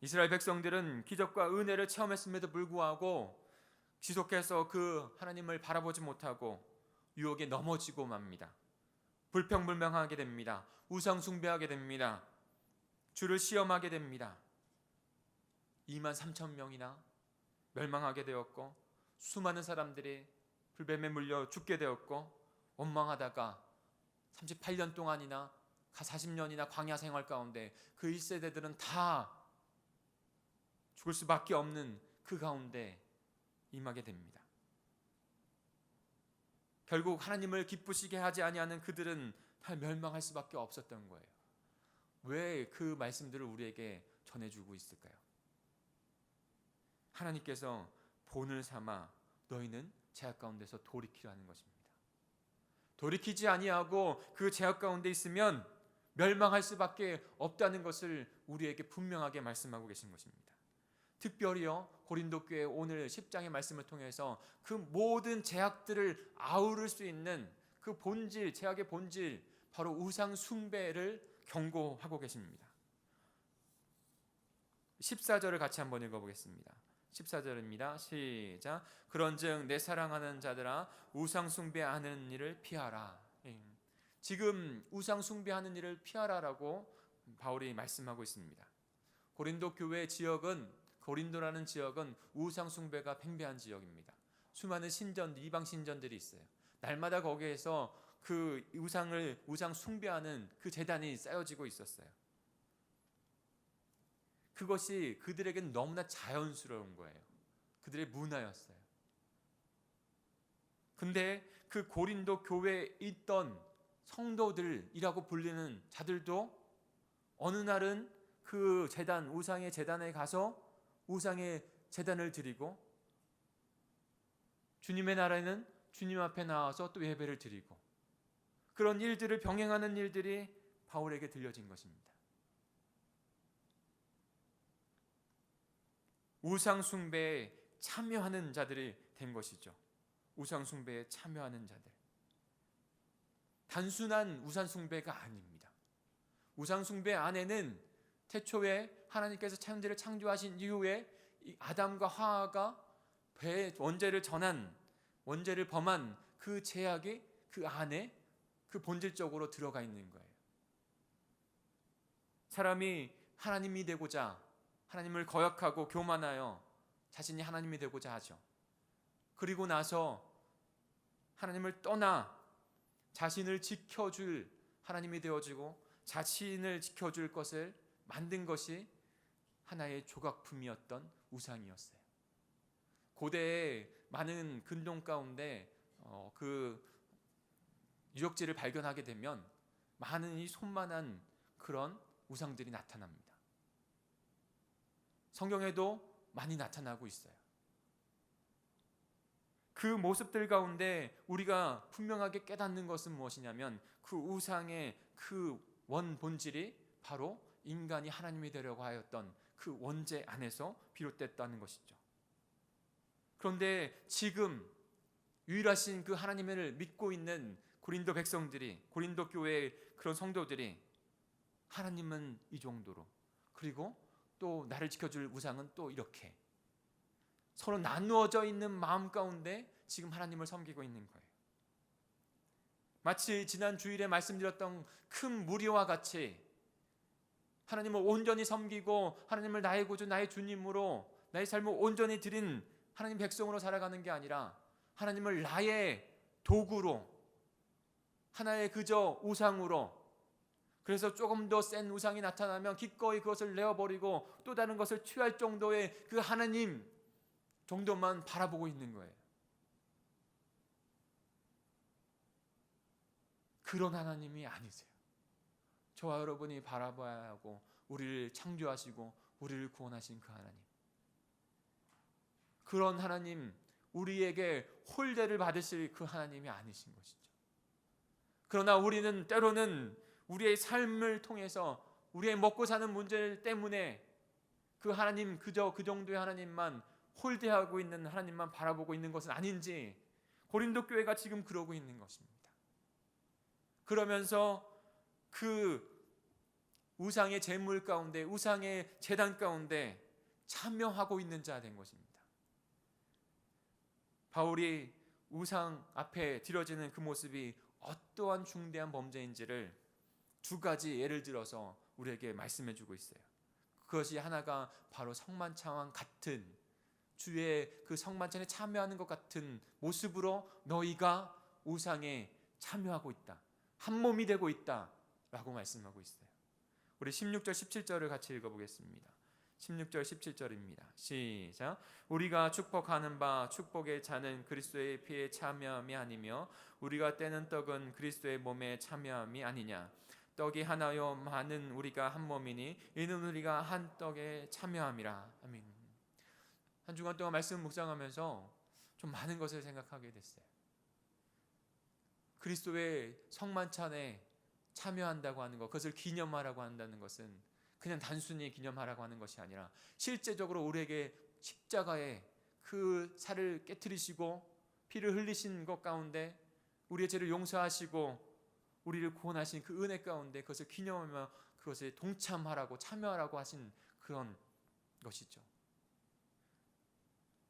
이스라엘 백성들은 기적과 은혜를 체험했음에도 불구하고 지속해서 그 하나님을 바라보지 못하고 유혹에 넘어지고 맙니다. 불평불명하게 됩니다. 우상 숭배하게 됩니다. 주를 시험하게 됩니다. 23,000명이나 멸망하게 되었고 수많은 사람들이 불뱀에 물려 죽게 되었고 원망하다가 38년 동안이나 40년이나 광야 생활 가운데 그 1세대들은 다 죽을 수밖에 없는 그 가운데 임하게 됩니다. 결국 하나님을 기쁘시게 하지 아니하는 그들은 다 멸망할 수밖에 없었던 거예요. 왜 그 말씀들을 우리에게 전해주고 있을까요? 하나님께서 본을 삼아 너희는 제약 가운데서 돌이키라는 것입니다. 돌이키지 아니하고 그 제약 가운데 있으면 멸망할 수밖에 없다는 것을 우리에게 분명하게 말씀하고 계신 것입니다. 특별히요 고린도 교회 오늘 10장의 말씀을 통해서 그 모든 제약들을 아우를 수 있는 그 본질, 제약의 본질, 바로 우상 숭배를 경고하고 계십니다. 14절을 같이 한번 읽어보겠습니다. 14절입니다. 시작. 그런즉 내 사랑하는 자들아 우상 숭배하는 일을 피하라. 지금 우상 숭배하는 일을 피하라라고 바울이 말씀하고 있습니다. 고린도 교회 지역은, 고린도라는 지역은 우상 숭배가 팽배한 지역입니다. 수많은 신전, 이방 신전들이 있어요. 날마다 거기에서 그 우상 숭배하는 그 제단이 쌓여지고 있었어요. 그것이 그들에겐 너무나 자연스러운 거예요. 그들의 문화였어요. 근데 그 고린도 교회에 있던 성도들이라고 불리는 자들도 어느 날은 그 제단, 우상의 제단에 가서 우상의 제단을 드리고, 주님의 나라에는 주님 앞에 나와서 또 예배를 드리고, 그런 일들을 병행하는 일들이 바울에게 들려진 것입니다. 우상 숭배에 참여하는 자들이 된 것이죠. 우상 숭배에 참여하는 자들. 단순한 우상 숭배가 아닙니다. 우상 숭배 안에는 태초에 하나님께서 천지를 창조하신 이후에 이 아담과 하와가 배의 원죄를 범한 그 죄악이 그 안에 그 본질적으로 들어가 있는 거예요. 사람이 하나님이 되고자, 하나님을 거역하고 교만하여 자신이 하나님이 되고자 하죠. 그리고 나서 하나님을 떠나 자신을 지켜줄 하나님이 되어지고 자신을 지켜줄 것을 만든 것이 하나의 조각품이었던 우상이었어요. 고대에 많은 근동 가운데 그 유적지를 발견하게 되면 많은 이 손만한 그런 우상들이 나타납니다. 성경에도 많이 나타나고 있어요. 그 모습들 가운데 우리가 분명하게 깨닫는 것은 무엇이냐면 그 우상의 그 원 본질이 바로 인간이 하나님이 되려고 하였던 그 원죄 안에서 비롯됐다는 것이죠. 그런데 지금 유일하신 그 하나님을 믿고 있는 고린도 백성들이, 고린도 교회의 그런 성도들이 하나님은 이 정도로, 그리고 또 나를 지켜줄 우상은 또 이렇게 서로 나누어져 있는 마음 가운데 지금 하나님을 섬기고 있는 거예요. 마치 지난 주일에 말씀드렸던 큰 무리와 같이 하나님을 온전히 섬기고 하나님을 나의 구주, 나의 주님으로 나의 삶을 온전히 드린 하나님 백성으로 살아가는 게 아니라 하나님을 나의 도구로, 하나의 그저 우상으로, 그래서 조금 더 센 우상이 나타나면 기꺼이 그것을 내어버리고 또 다른 것을 취할 정도의 그 하나님 정도만 바라보고 있는 거예요. 그런 하나님이 아니세요. 저와 여러분이 바라봐야 하고 우리를 창조하시고 우리를 구원하신 그 하나님, 그런 하나님, 우리에게 홀대를 받으실 그 하나님이 아니신 것이죠. 그러나 우리는 때로는 우리의 삶을 통해서 우리의 먹고 사는 문제 때문에 그 하나님, 그저 그 정도의 하나님만 홀대하고 있는 하나님만 바라보고 있는 것은 아닌지 고린도 교회가 지금 그러고 있는 것입니다. 그러면서 그 우상의 제물 가운데, 우상의 제단 가운데 참여하고 있는 자 된 것입니다. 바울이 우상 앞에 드려지는 그 모습이 어떠한 중대한 범죄인지를 두 가지 예를 들어서 우리에게 말씀해 주고 있어요. 그것이 하나가 바로 성만찬과 같은, 주의 그 성만찬에 참여하는 것 같은 모습으로 너희가 우상에 참여하고 있다, 한 몸이 되고 있다 라고 말씀하고 있어요. 우리 16절 17절을 같이 읽어보겠습니다. 16절 17절입니다. 시작. 우리가 축복하는 바 축복의 잔은 그리스도의 피에 참여함이 아니며 우리가 떼는 떡은 그리스도의 몸에 참여함이 아니냐. 떡이 하나요 많은 우리가 한 몸이니 이는 우리가 한 떡에 참여함이라. 아멘. 한 주간 동안 말씀 묵상하면서 좀 많은 것을 생각하게 됐어요. 그리스도의 성만찬에 참여한다고 하는 것, 그것을 기념하라고 한다는 것은 그냥 단순히 기념하라고 하는 것이 아니라 실제적으로 우리에게 십자가에 그 살을 깨뜨리시고 피를 흘리신 것 가운데 우리의 죄를 용서하시고 우리를 구원하신 그 은혜 가운데 그것을 기념하며 그것에 동참하라고, 참여하라고 하신 그런 것이죠.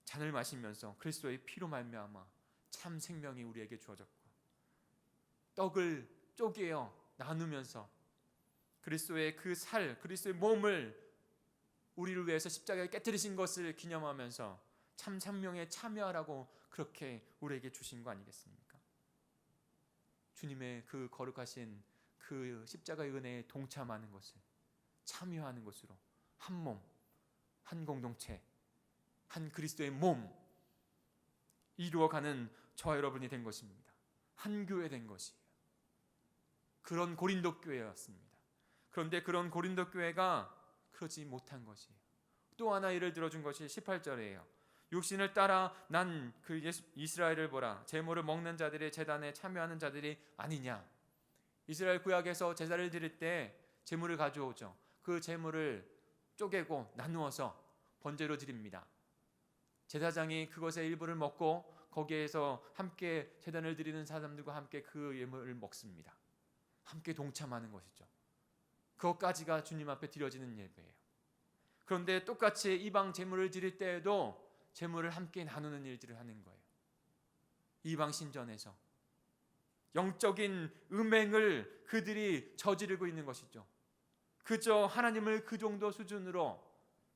잔을 마시면서 그리스도의 피로 말미암아 참 생명이 우리에게 주어졌고, 떡을 쪼개어 나누면서 그리스도의 그 살, 그리스도의 몸을 우리를 위해서 십자가에 깨뜨리신 것을 기념하면서 참 생명에 참여하라고 그렇게 우리에게 주신 거 아니겠습니까? 주님의 그 거룩하신 그 십자가의 은혜에 동참하는 것을, 참여하는 것으로 한 몸, 한 공동체, 한 그리스도의 몸 이루어가는 저와 여러분이 된 것입니다. 한 교회 된 것이에요. 그런 고린도 교회였습니다. 그런데 그런 고린도 교회가 그러지 못한 것이에요. 또 하나 예를 들어준 것이 18절이에요. 육신을 따라 난 그 이스라엘을 보라. 제물을 먹는 자들이 제단에 참여하는 자들이 아니냐. 이스라엘 구약에서 제사를 드릴 때 제물을 가져오죠. 그 제물을 쪼개고 나누어서 번제로 드립니다. 제사장이 그것의 일부를 먹고 거기에서 함께 제단을 드리는 사람들과 함께 그 예물을 먹습니다. 함께 동참하는 것이죠. 그것까지가 주님 앞에 드려지는 예배예요. 그런데 똑같이 이방 제물을 드릴 때에도 제물을 함께 나누는 일들을 하는 거예요. 이방 신전에서 영적인 음행을 그들이 저지르고 있는 것이죠. 그저 하나님을 그 정도 수준으로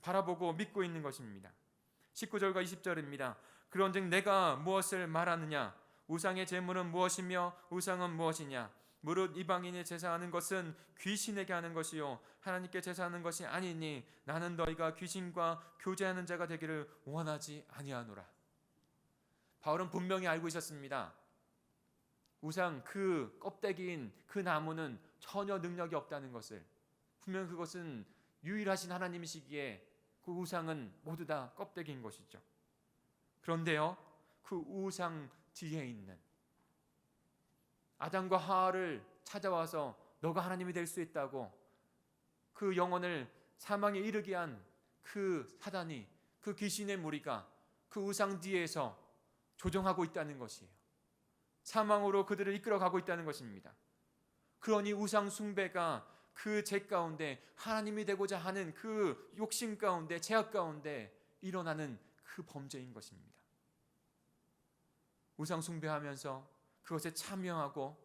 바라보고 믿고 있는 것입니다. 19절과 20절입니다. 그런즉 내가 무엇을 말하느냐? 우상의 제물은 무엇이며 우상은 무엇이냐? 무릇 이방인이 제사하는 것은 귀신에게 하는 것이요 하나님께 제사하는 것이 아니니 나는 너희가 귀신과 교제하는 자가 되기를 원하지 아니하노라. 바울은 분명히 알고 있었습니다. 우상 그 껍데기인 그 나무는 전혀 능력이 없다는 것을, 분명 그것은 유일하신 하나님이시기에 그 우상은 모두 다 껍데기인 것이죠. 그런데요, 그 우상 뒤에 있는 아담과 하와를 찾아와서 너가 하나님이 될 수 있다고 그 영혼을 사망에 이르게 한 그 사단이, 그 귀신의 무리가 그 우상 뒤에서 조종하고 있다는 것이에요. 사망으로 그들을 이끌어가고 있다는 것입니다. 그러니 우상 숭배가 그 죄 가운데, 하나님이 되고자 하는 그 욕심 가운데, 죄악 가운데 일어나는 그 범죄인 것입니다. 우상 숭배하면서 그것에 참여하고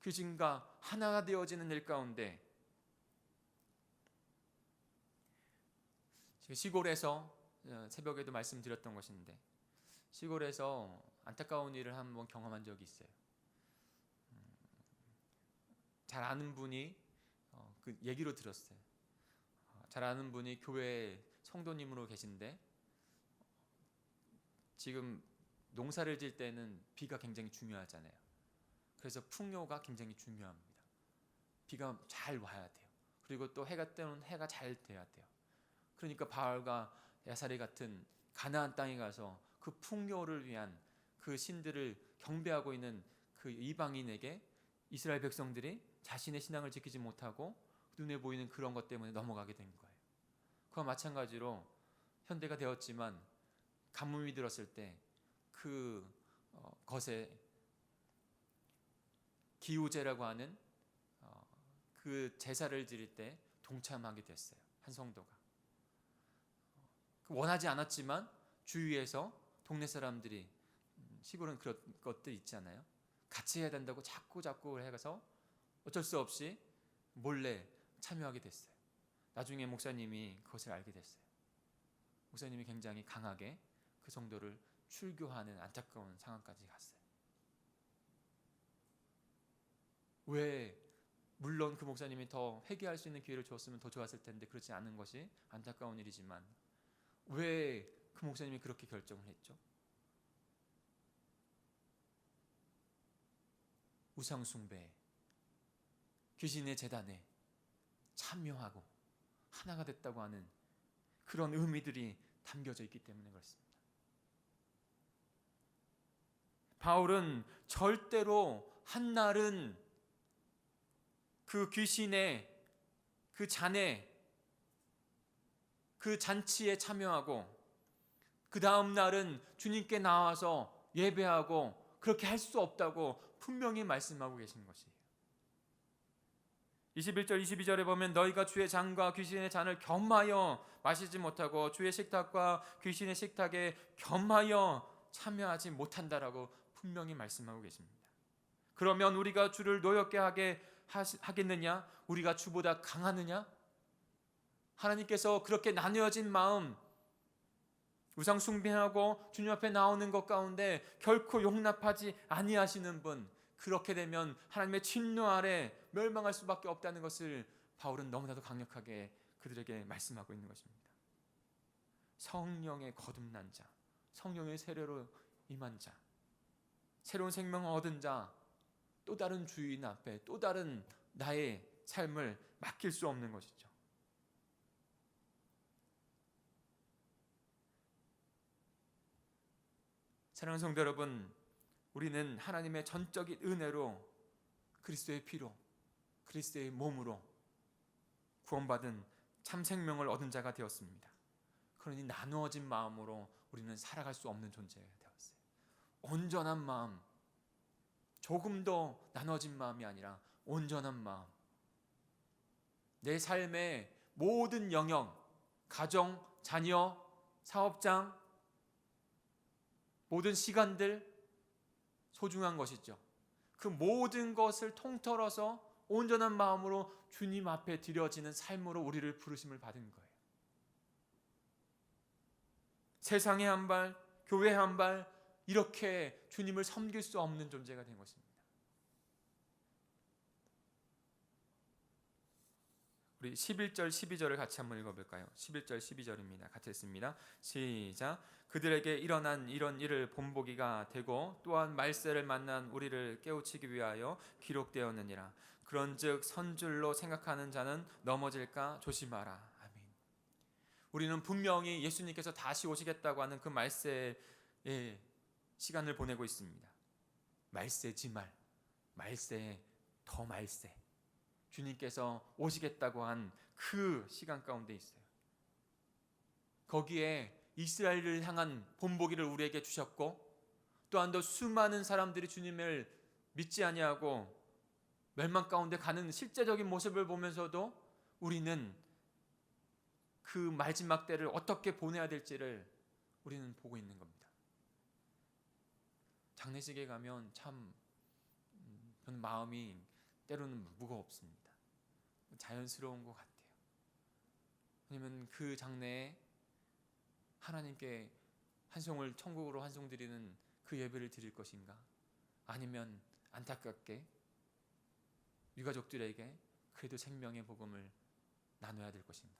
귀신과 하나가 되어지는 일 가운데, 시골에서 새벽에도 말씀드렸던 것인데, 시골에서 안타까운 일을 한번 경험한 적이 있어요. 잘 아는 분이 그 얘기로 들었어요. 잘 아는 분이 교회 성도님으로 계신데, 지금 농사를 질 때는 비가 굉장히 중요하잖아요. 그래서 풍요가 굉장히 중요합니다. 비가 잘 와야 돼요. 그리고 또 해가 뜨면 해가 잘 돼야 돼요. 그러니까 바알과 야사리 같은 가나안 땅에 가서 그 풍요를 위한 그 신들을 경배하고 있는 그 이방인에게 이스라엘 백성들이 자신의 신앙을 지키지 못하고 눈에 보이는 그런 것 때문에 넘어가게 된 거예요. 그와 마찬가지로 현대가 되었지만 가뭄이 들었을 때 그 것에 기우제라고 하는 그 제사를 드릴 때 동참하게 됐어요. 한 성도가 원하지 않았지만 주위에서 동네 사람들이, 시골은 그런 것들 있잖아요. 같이 해야 된다고 자꾸 해서 어쩔 수 없이 몰래 참여하게 됐어요. 나중에 목사님이 그것을 알게 됐어요. 목사님이 굉장히 강하게 그 성도를 출교하는 안타까운 상황까지 갔어요. 왜? 물론 그 목사님이 더 회개할 수 있는 기회를 주었으면 더 좋았을 텐데 그렇지 않은 것이 안타까운 일이지만, 왜 그 목사님이 그렇게 결정을 했죠? 우상 숭배, 귀신의 제단에 참여하고 하나가 됐다고 하는 그런 의미들이 담겨져 있기 때문에 그렇습니다. 바울은 절대로 한날은 그 귀신의 그 잔에, 그 잔치에 참여하고 그 다음 날은 주님께 나와서 예배하고 그렇게 할 수 없다고 분명히 말씀하고 계신 것이에요. 21절 22절에 보면 너희가 주의 잔과 귀신의 잔을 겸하여 마시지 못하고 주의 식탁과 귀신의 식탁에 겸하여 참여하지 못한다라고 분명히 말씀하고 계십니다. 그러면 우리가 주를 노엽게 하겠느냐? 우리가 주보다 강하느냐? 하나님께서 그렇게 나뉘어진 마음, 우상 숭배하고 주님 앞에 나오는 것 가운데 결코 용납하지 아니하시는 분, 그렇게 되면 하나님의 진노 아래 멸망할 수밖에 없다는 것을 바울은 너무나도 강력하게 그들에게 말씀하고 있는 것입니다. 성령의 거듭난 자, 성령의 세례로 임한 자, 새로운 생명을 얻은 자, 또 다른 주인 앞에 또 다른 나의 삶을 맡길 수 없는 것이죠. 사랑하는 성도 여러분, 우리는 하나님의 전적인 은혜로 그리스도의 피로, 그리스도의 몸으로 구원받은 참 생명을 얻은 자가 되었습니다. 그러니 나누어진 마음으로 우리는 살아갈 수 없는 존재가 되었어요. 온전한 마음, 조금 더 나눠진 마음이 아니라 온전한 마음, 내 삶의 모든 영역, 가정, 자녀, 사업장, 모든 시간들 소중한 것이죠. 그 모든 것을 통틀어서 온전한 마음으로 주님 앞에 드려지는 삶으로 우리를 부르심을 받은 거예요. 세상에 한 발, 교회에 한 발, 이렇게 주님을 섬길 수 없는 존재가 된 것입니다. 우리 11절 12절을 같이 한번 읽어볼까요? 11절 12절입니다. 같이 읽습니다. 시작. 그들에게 일어난 이런 일을 본보기가 되고 또한 말세를 만난 우리를 깨우치기 위하여 기록되었느니라. 그런즉 선줄로 생각하는 자는 넘어질까 조심하라. 아멘. 우리는 분명히 예수님께서 다시 오시겠다고 하는 그 말세의 시간을 보내고 있습니다. 말세지말, 말세, 더 말세. 주님께서 오시겠다고 한 그 시간 가운데 있어요. 거기에 이스라엘을 향한 본보기를 우리에게 주셨고, 또한 더 수많은 사람들이 주님을 믿지 아니하고 멸망 가운데 가는 실제적인 모습을 보면서도 우리는 그 마지막 때를 어떻게 보내야 될지를 우리는 보고 있는 겁니다. 장례식에 가면 참 저는 마음이 때로는 무겁습니다. 자연스러운 것 같아요. 왜냐면 그 장래에 하나님께 한송을 천국으로 한송 드리는 그 예배를 드릴 것인가, 아니면 안타깝게 유가족들에게 그래도 생명의 복음을 나눠야 될 것인가.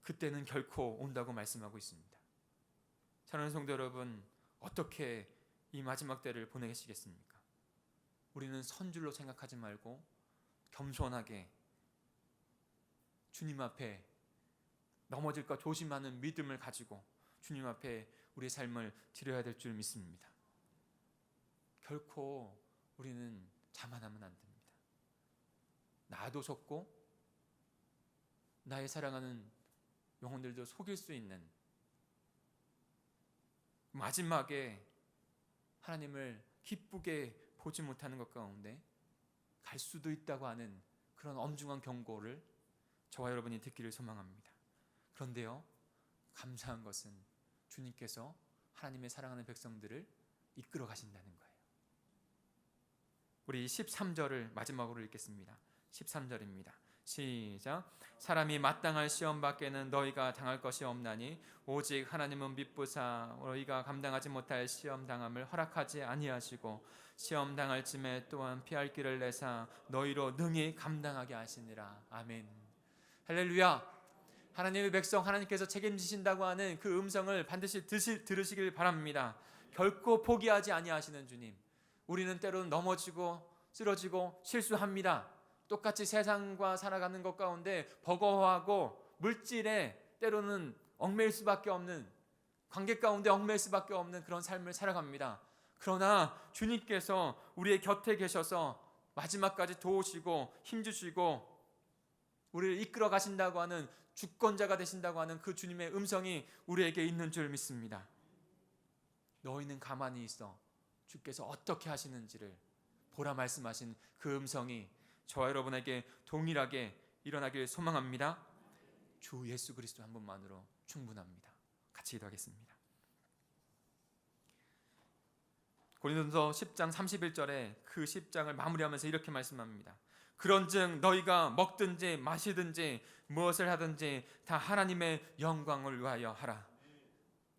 그때는 결코 온다고 말씀하고 있습니다. 사랑하는 성도 여러분, 어떻게 이 마지막 때를 보내시겠습니까? 우리는 선줄로 생각하지 말고 겸손하게 주님 앞에 넘어질까 조심하는 믿음을 가지고 주님 앞에 우리의 삶을 드려야 될 줄 믿습니다. 결코 우리는 자만하면 안 됩니다. 나도 속고 나의 사랑하는 영혼들도 속일 수 있는, 마지막에 하나님을 기쁘게 보지 못하는 것 가운데 갈 수도 있다고 하는 그런 엄중한 경고를 저와 여러분이 듣기를 소망합니다. 그런데요, 감사한 것은 주님께서 하나님의 사랑하는 백성들을 이끌어 가신다는 거예요. 우리 13절을 마지막으로 읽겠습니다. 13절입니다. 시작. 사람이 마땅할 시험 밖에는 너희가 당할 것이 없나니 오직 하나님은 미쁘사 너희가 감당하지 못할 시험 당함을 허락하지 아니하시고 시험 당할 쯤에 또한 피할 길을 내사 너희로 능히 감당하게 하시니라. 아멘. 할렐루야. 하나님의 백성, 하나님께서 책임지신다고 하는 그 음성을 반드시 들으시길 바랍니다. 결코 포기하지 아니하시는 주님. 우리는 때로는 넘어지고 쓰러지고 실수합니다. 똑같이 세상과 살아가는 것 가운데 버거워하고 물질에 때로는 얽매일 수밖에 없는, 관계 가운데 얽매일 수밖에 없는 그런 삶을 살아갑니다. 그러나 주님께서 우리의 곁에 계셔서 마지막까지 도우시고 힘주시고 우리를 이끌어 가신다고 하는, 주권자가 되신다고 하는 그 주님의 음성이 우리에게 있는 줄 믿습니다. 너희는 가만히 있어 주께서 어떻게 하시는지를 보라 말씀하신 그 음성이 저와 여러분에게 동일하게 일어나길 소망합니다. 주 예수 그리스도 한 분만으로 충분합니다. 같이 기도하겠습니다. 고린도서 10장 31절에 그 10장을 마무리하면서 이렇게 말씀합니다. 그런즉 너희가 먹든지 마시든지 무엇을 하든지 다 하나님의 영광을 위하여 하라.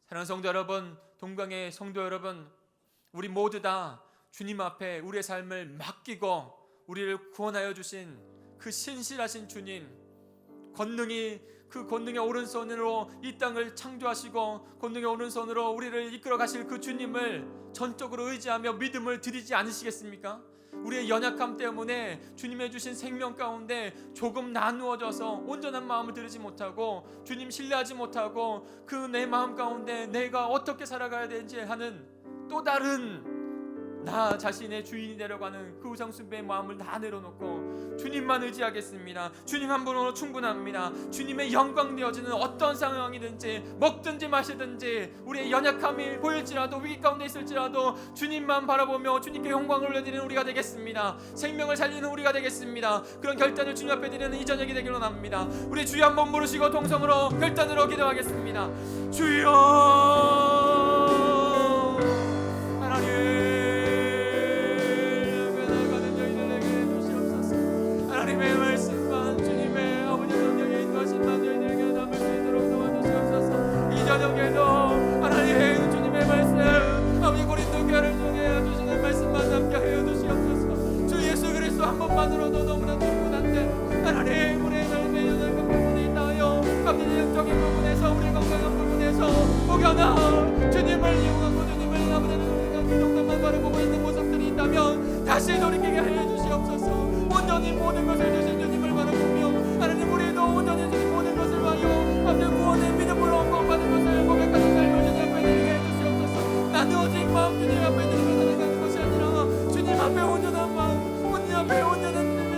사랑하는 성도 여러분, 동강의 성도 여러분, 우리 모두 다 주님 앞에 우리의 삶을 맡기고 우리를 구원하여 주신 그 신실하신 주님, 그 권능의 오른손으로 이 땅을 창조하시고 권능의 오른손으로 우리를 이끌어 가실 그 주님을 전적으로 의지하며 믿음을 드리지 않으시겠습니까? 우리의 연약함 때문에 주님의 주신 생명 가운데 조금 나누어져서 온전한 마음을 드리지 못하고 주님 신뢰하지 못하고 그 내 마음 가운데 내가 어떻게 살아가야 되는지 하는 또 다른 나 자신의 주인이 되려가는 그 우상숭배의 마음을 다 내려놓고 주님만 의지하겠습니다. 주님 한 분으로 충분합니다. 주님의 영광 되어지는 어떤 상황이든지 먹든지 마시든지 우리의 연약함이 보일지라도 위기 가운데 있을지라도 주님만 바라보며 주님께 영광을 올려드리는 우리가 되겠습니다. 생명을 살리는 우리가 되겠습니다. 그런 결단을 주님 앞에 드리는 이 저녁이 되기를 원합니다. 우리 주여 한번 부르시고 동성으로 결단으로 기도하겠습니다. 주여 하나님, 하나님의 말씀만 주님의 아버지 성령의 인도하심만 저희들에게 담을 수 있도록 도와주시옵소서. 이 저녁에도 하나님 주님의 말씀 아버지 고린도 교회를 통해 주시는 말씀만 남게 하여 주시옵소서. 주 예수 그리스도 한 번만으로도 너무나 충분한데 하나님 우리의 삶의 연약한 부분이 있다하여 아버지 영적인 부분에서 우리 건강한 부분에서 혹여나 주님을 이용하고 주님을 아버지 기독만 바라보고 있는 모습들이 있다면 다시 돌이키게 하여 주시옵소서. 온전히 모든 것을 주신 주님을 바라보며 하나님 우리도 온전히 주신 모든 것을 봐요 아버지 구원의 믿음으로 구원받은 것을 고백하는 삶을 주님 앞에 드리게 해주시옵소서. 나는 오직 마음 주님 앞에 드리며 살아가는 것이 아니라 주님 앞에 온전한 마음 주님 앞에 온전한 믿음을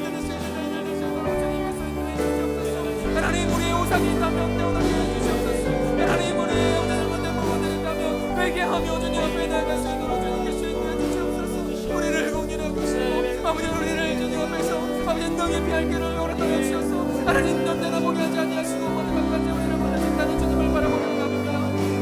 드릴 수 있는 자를 되시도록 주님께서 인도해 주시옵소서. 하나님 우리의 우상이 있다면 내어놓게 해주시옵소서. 하나님 우리의 온전한 부분들이 있다면 회개하며 주님 앞에 나아갈 수 있도록 주님께서 인도해 주시옵소서. 우리를 공유하여 주시고 아버지 우리를 주님 앞에서 아버지 능히 피할 길을 허락하여 주셔서 하나님 넘내나 보게 하지 아니하시고 마지막까지 우리를 보내신다는 주님을 바라보는 겁니다.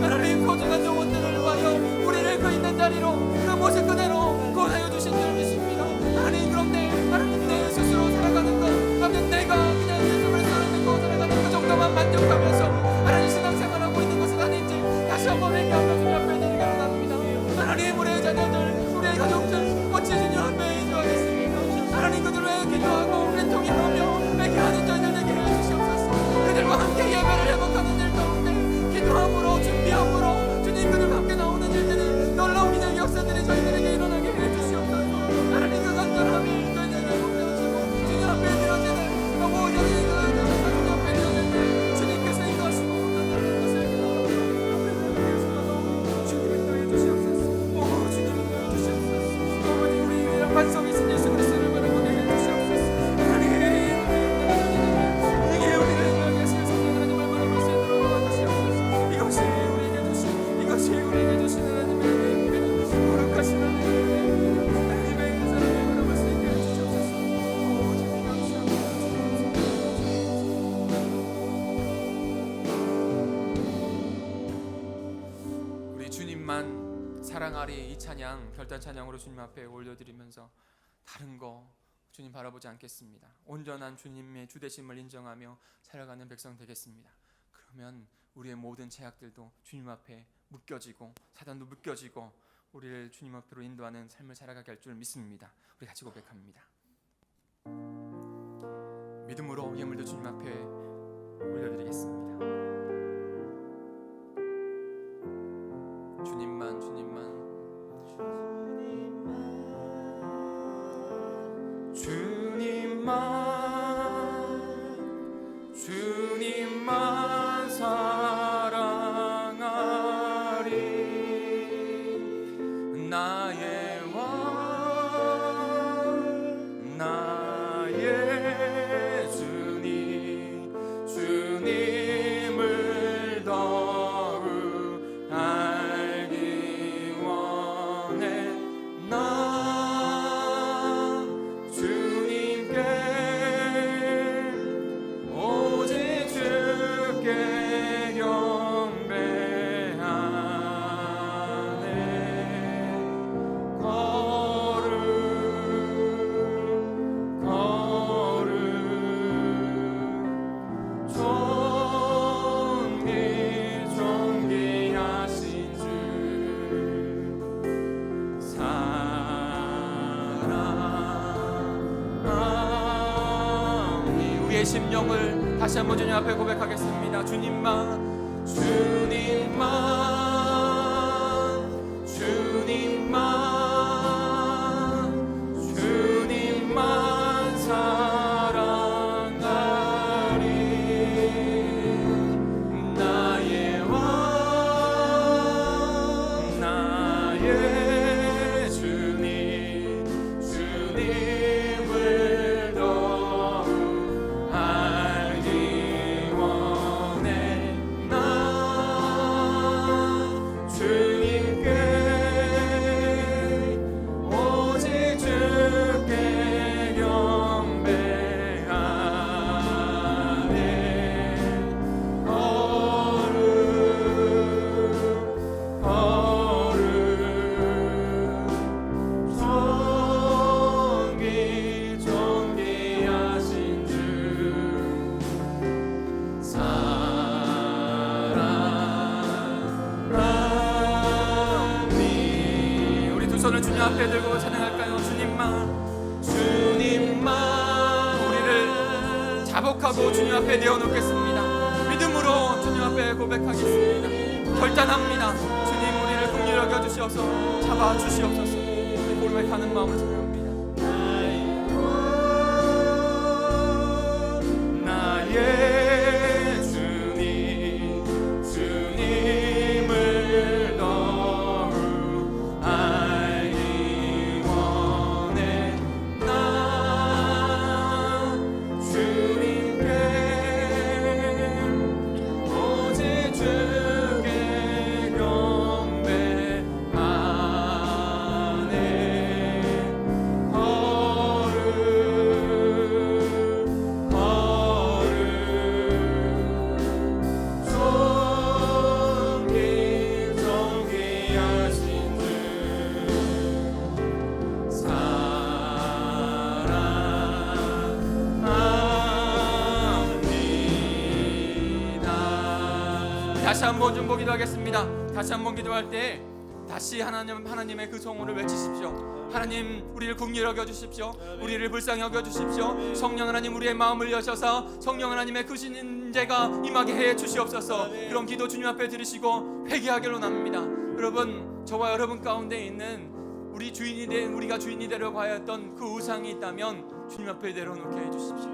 하나님 소중한 영혼들을 위하여 우리를 그 있는 자리로 그 모습 그대로 구원하여 주신 줄 믿습니다. 하나님 그런데 하나님 내 스스로 살아가는 것 아버지 내가 그냥 예수를 믿고 살아가는 그 정도만 만족하면서 하나님 신앙생활하고 있는 것은 아닌지 다시 한번 회개하며 주님 앞에 드리기를 원합니다. 하나님 우리의 자녀들 우리의 가족들 어찌 주님 앞에 기도하겠습니까? 하나님 그들을 기도하고 애통하며 회개하는 자들 되게 해주시옵소서. 그들과 함께 예배를 회복하는 일 가운데 기도함으로 준비함으로 주님 그들과 함께 나오는 일들이 놀라운 기적의 역사들이 저희들에게 일어나게 해주시옵소서. 하나님 그 간절함이 저희들에게 회복되어지고 주님 앞에 드려지는 너무 여기 주님 앞에 드려질 주님께서 인도하시고 나타나는 것을 주님 인도해 주시옵소서. 오 주님 인도해 주시옵소서. 아버지 우리 반성이신 예수 그리스도를 바라보게 해주시옵소서. 하나님 이게 우리를 향해 세상 하나님을 바라볼 수 있도록 도와주시옵소서. 이것이 우리에게 주신 하나님의 은혜입니다. 거룩하신 하나님의 사랑을 바라볼 수 있게 해주시옵소서. 오 주님 감사합니다. 우리 주님만 사랑하리 이 찬양 결단 찬양으로 주님 앞에 올려드리면서 다른 거 주님 바라보지 않겠습니다. 온전한 주님의 주되심을 인정하며 살아가는 백성 되겠습니다. 그러면 우리의 모든 죄악들도 주님 앞에 묶여지고 사단도 묶여지고 우리를 주님 앞으로 인도하는 삶을 살아가게 할 줄 믿습니다. 우리 같이 고백합니다. 믿음으로 예물도 주님 앞에 올려드리겠습니다. 주님만 주님만 사랑하리 나의 왕 나의 주님을 더욱 알기 원해 나 주님께 우리의 심령을 다시 한번 주님 앞에 고백하겠습니다. 주님만, 주님만, 주님만, 주님만 사랑하리. 나의 왕, 나의 주님, 주님을 더 알기 원해. 나 주님께 오직 주께 경배하네. 존귀하신 주 사랑하니. 우리 두 손을 주님 앞에 들고 찬양할까요? 주님만, 주님만. 우리를 자복하고 주님 앞에 내어놓겠습니다. 믿음으로 주님 앞에 고백하겠습니다. 결단합니다. 주님, 우리를 긍휼히 여겨 주시옵소서. 잡아 주시옵소서. 우리 고백하는 마음을 찬양합니다. 나의 주님, 주님을 더 알기 원해. 나 주님께 오직 주께 경배하네. 존귀하신 주 사랑합니다. 다시 한번 좀 보기도 하겠습니다. 다시 한번 기도할 때 다시 하나님의 그 성호를 외치십시오. 하나님, 우리를 긍휼히 여겨 주십시오. 우리를 불쌍히 여겨 주십시오. 성령 하나님, 우리의 마음을 여셔서 성령 하나님의 그 신제가 임하게 해 주시옵소서. 그런 기도 주님 앞에 드리시고 회개하기로 납니다. 여러분, 저와 여러분 가운데 있는 우리가 주인이 되려고 하였던 그 우상이 있다면 주님 앞에 내려놓게 해 주십시오.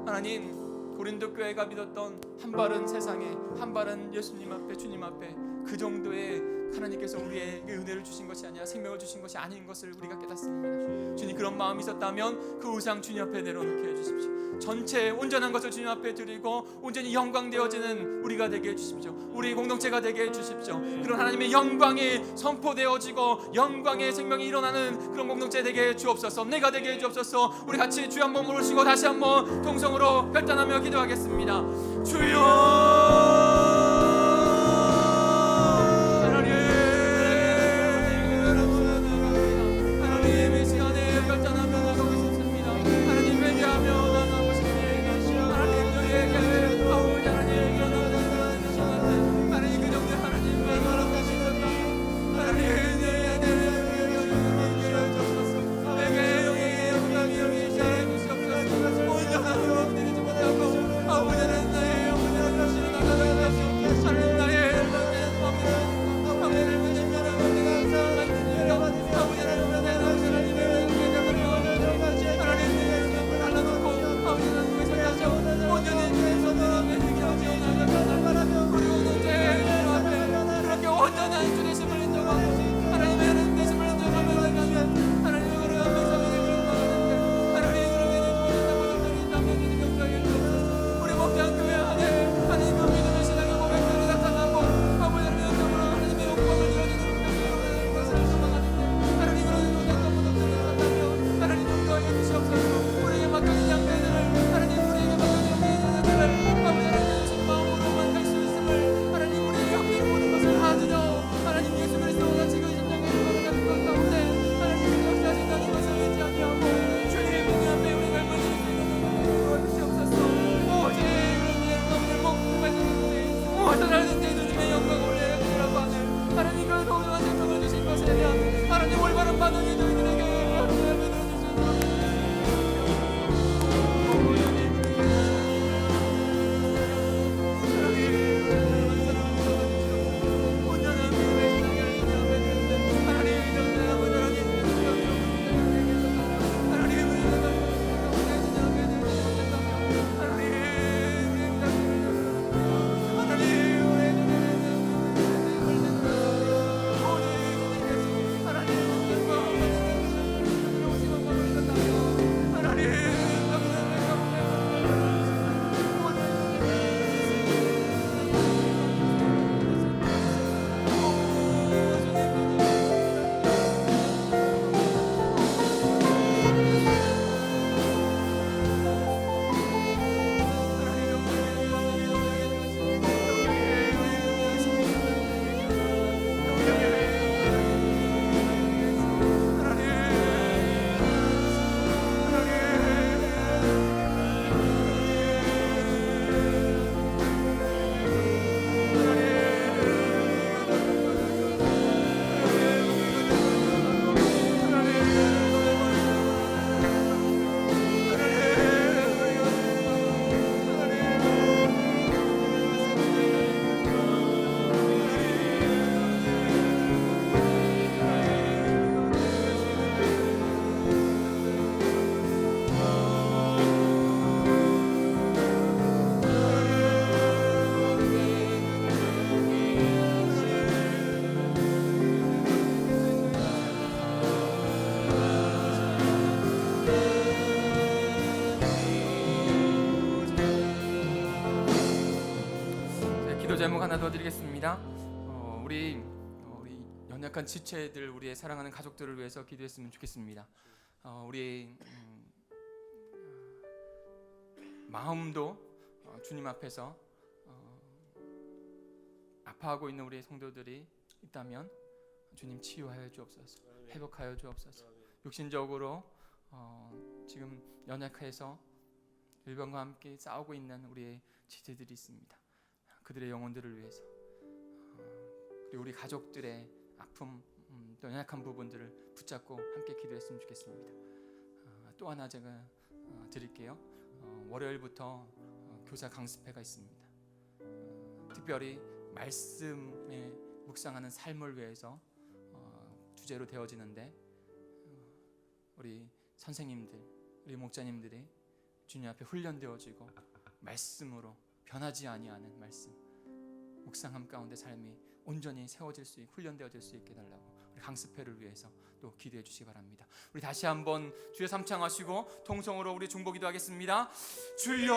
하나님, 고린도 교회가 믿었던 한 발은 세상에, 한 발은 예수님 앞에, 주님 앞에, 그 정도의 하나님께서 우리에게 은혜를 주신 것이 아니라 생명을 주신 것이 아닌 것을 우리가 깨닫습니다. 주님, 그런 마음이 있었다면 그 우상 주님 앞에 내려놓게 해주십시오. 전체 온전한 것을 주님 앞에 드리고 온전히 영광되어지는 우리가 되게 해주십시오. 우리 공동체가 되게 해주십시오. 그런 하나님의 영광이 선포되어지고 영광의 생명이 일어나는 그런 공동체 되게 해주옵소서. 내가 되게 해주옵소서. 우리 같이 주여 한번 부르시고 다시 한번 통성으로 결단하며 기도하겠습니다. 주여, 제목 하나 더 드리겠습니다. 우리 연약한 지체들, 우리의 사랑하는 가족들을 위해서 기도했으면 좋겠습니다. 우리 마음도 주님 앞에서 아파하고 있는 우리의 성도들이 있다면 주님 치유하여 주옵소서, 회복하여 주옵소서. 육신적으로 지금 연약해서 질병과 함께 싸우고 있는 우리의 지체들이 있습니다. 그들의 영혼들을 위해서, 그리고 우리 가족들의 아픔, 또 연약한 부분들을 붙잡고 함께 기도했으면 좋겠습니다. 또 하나 제가 드릴게요. 월요일부터 교사 강습회가 있습니다. 특별히 말씀에 묵상하는 삶을 위해서 주제로 되어지는데, 우리 선생님들, 우리 목자님들이 주님 앞에 훈련되어지고 말씀으로 변하지 아니하는 말씀, 묵상함 가운데 삶이 온전히 세워질 수 있고 훈련되어질 수 있게 달라고 우리 강습회를 위해서 또 기도해 주시기 바랍니다. 우리 다시 한번 주여 삼창하시고 통성으로 우리 중보기도 하겠습니다. 주여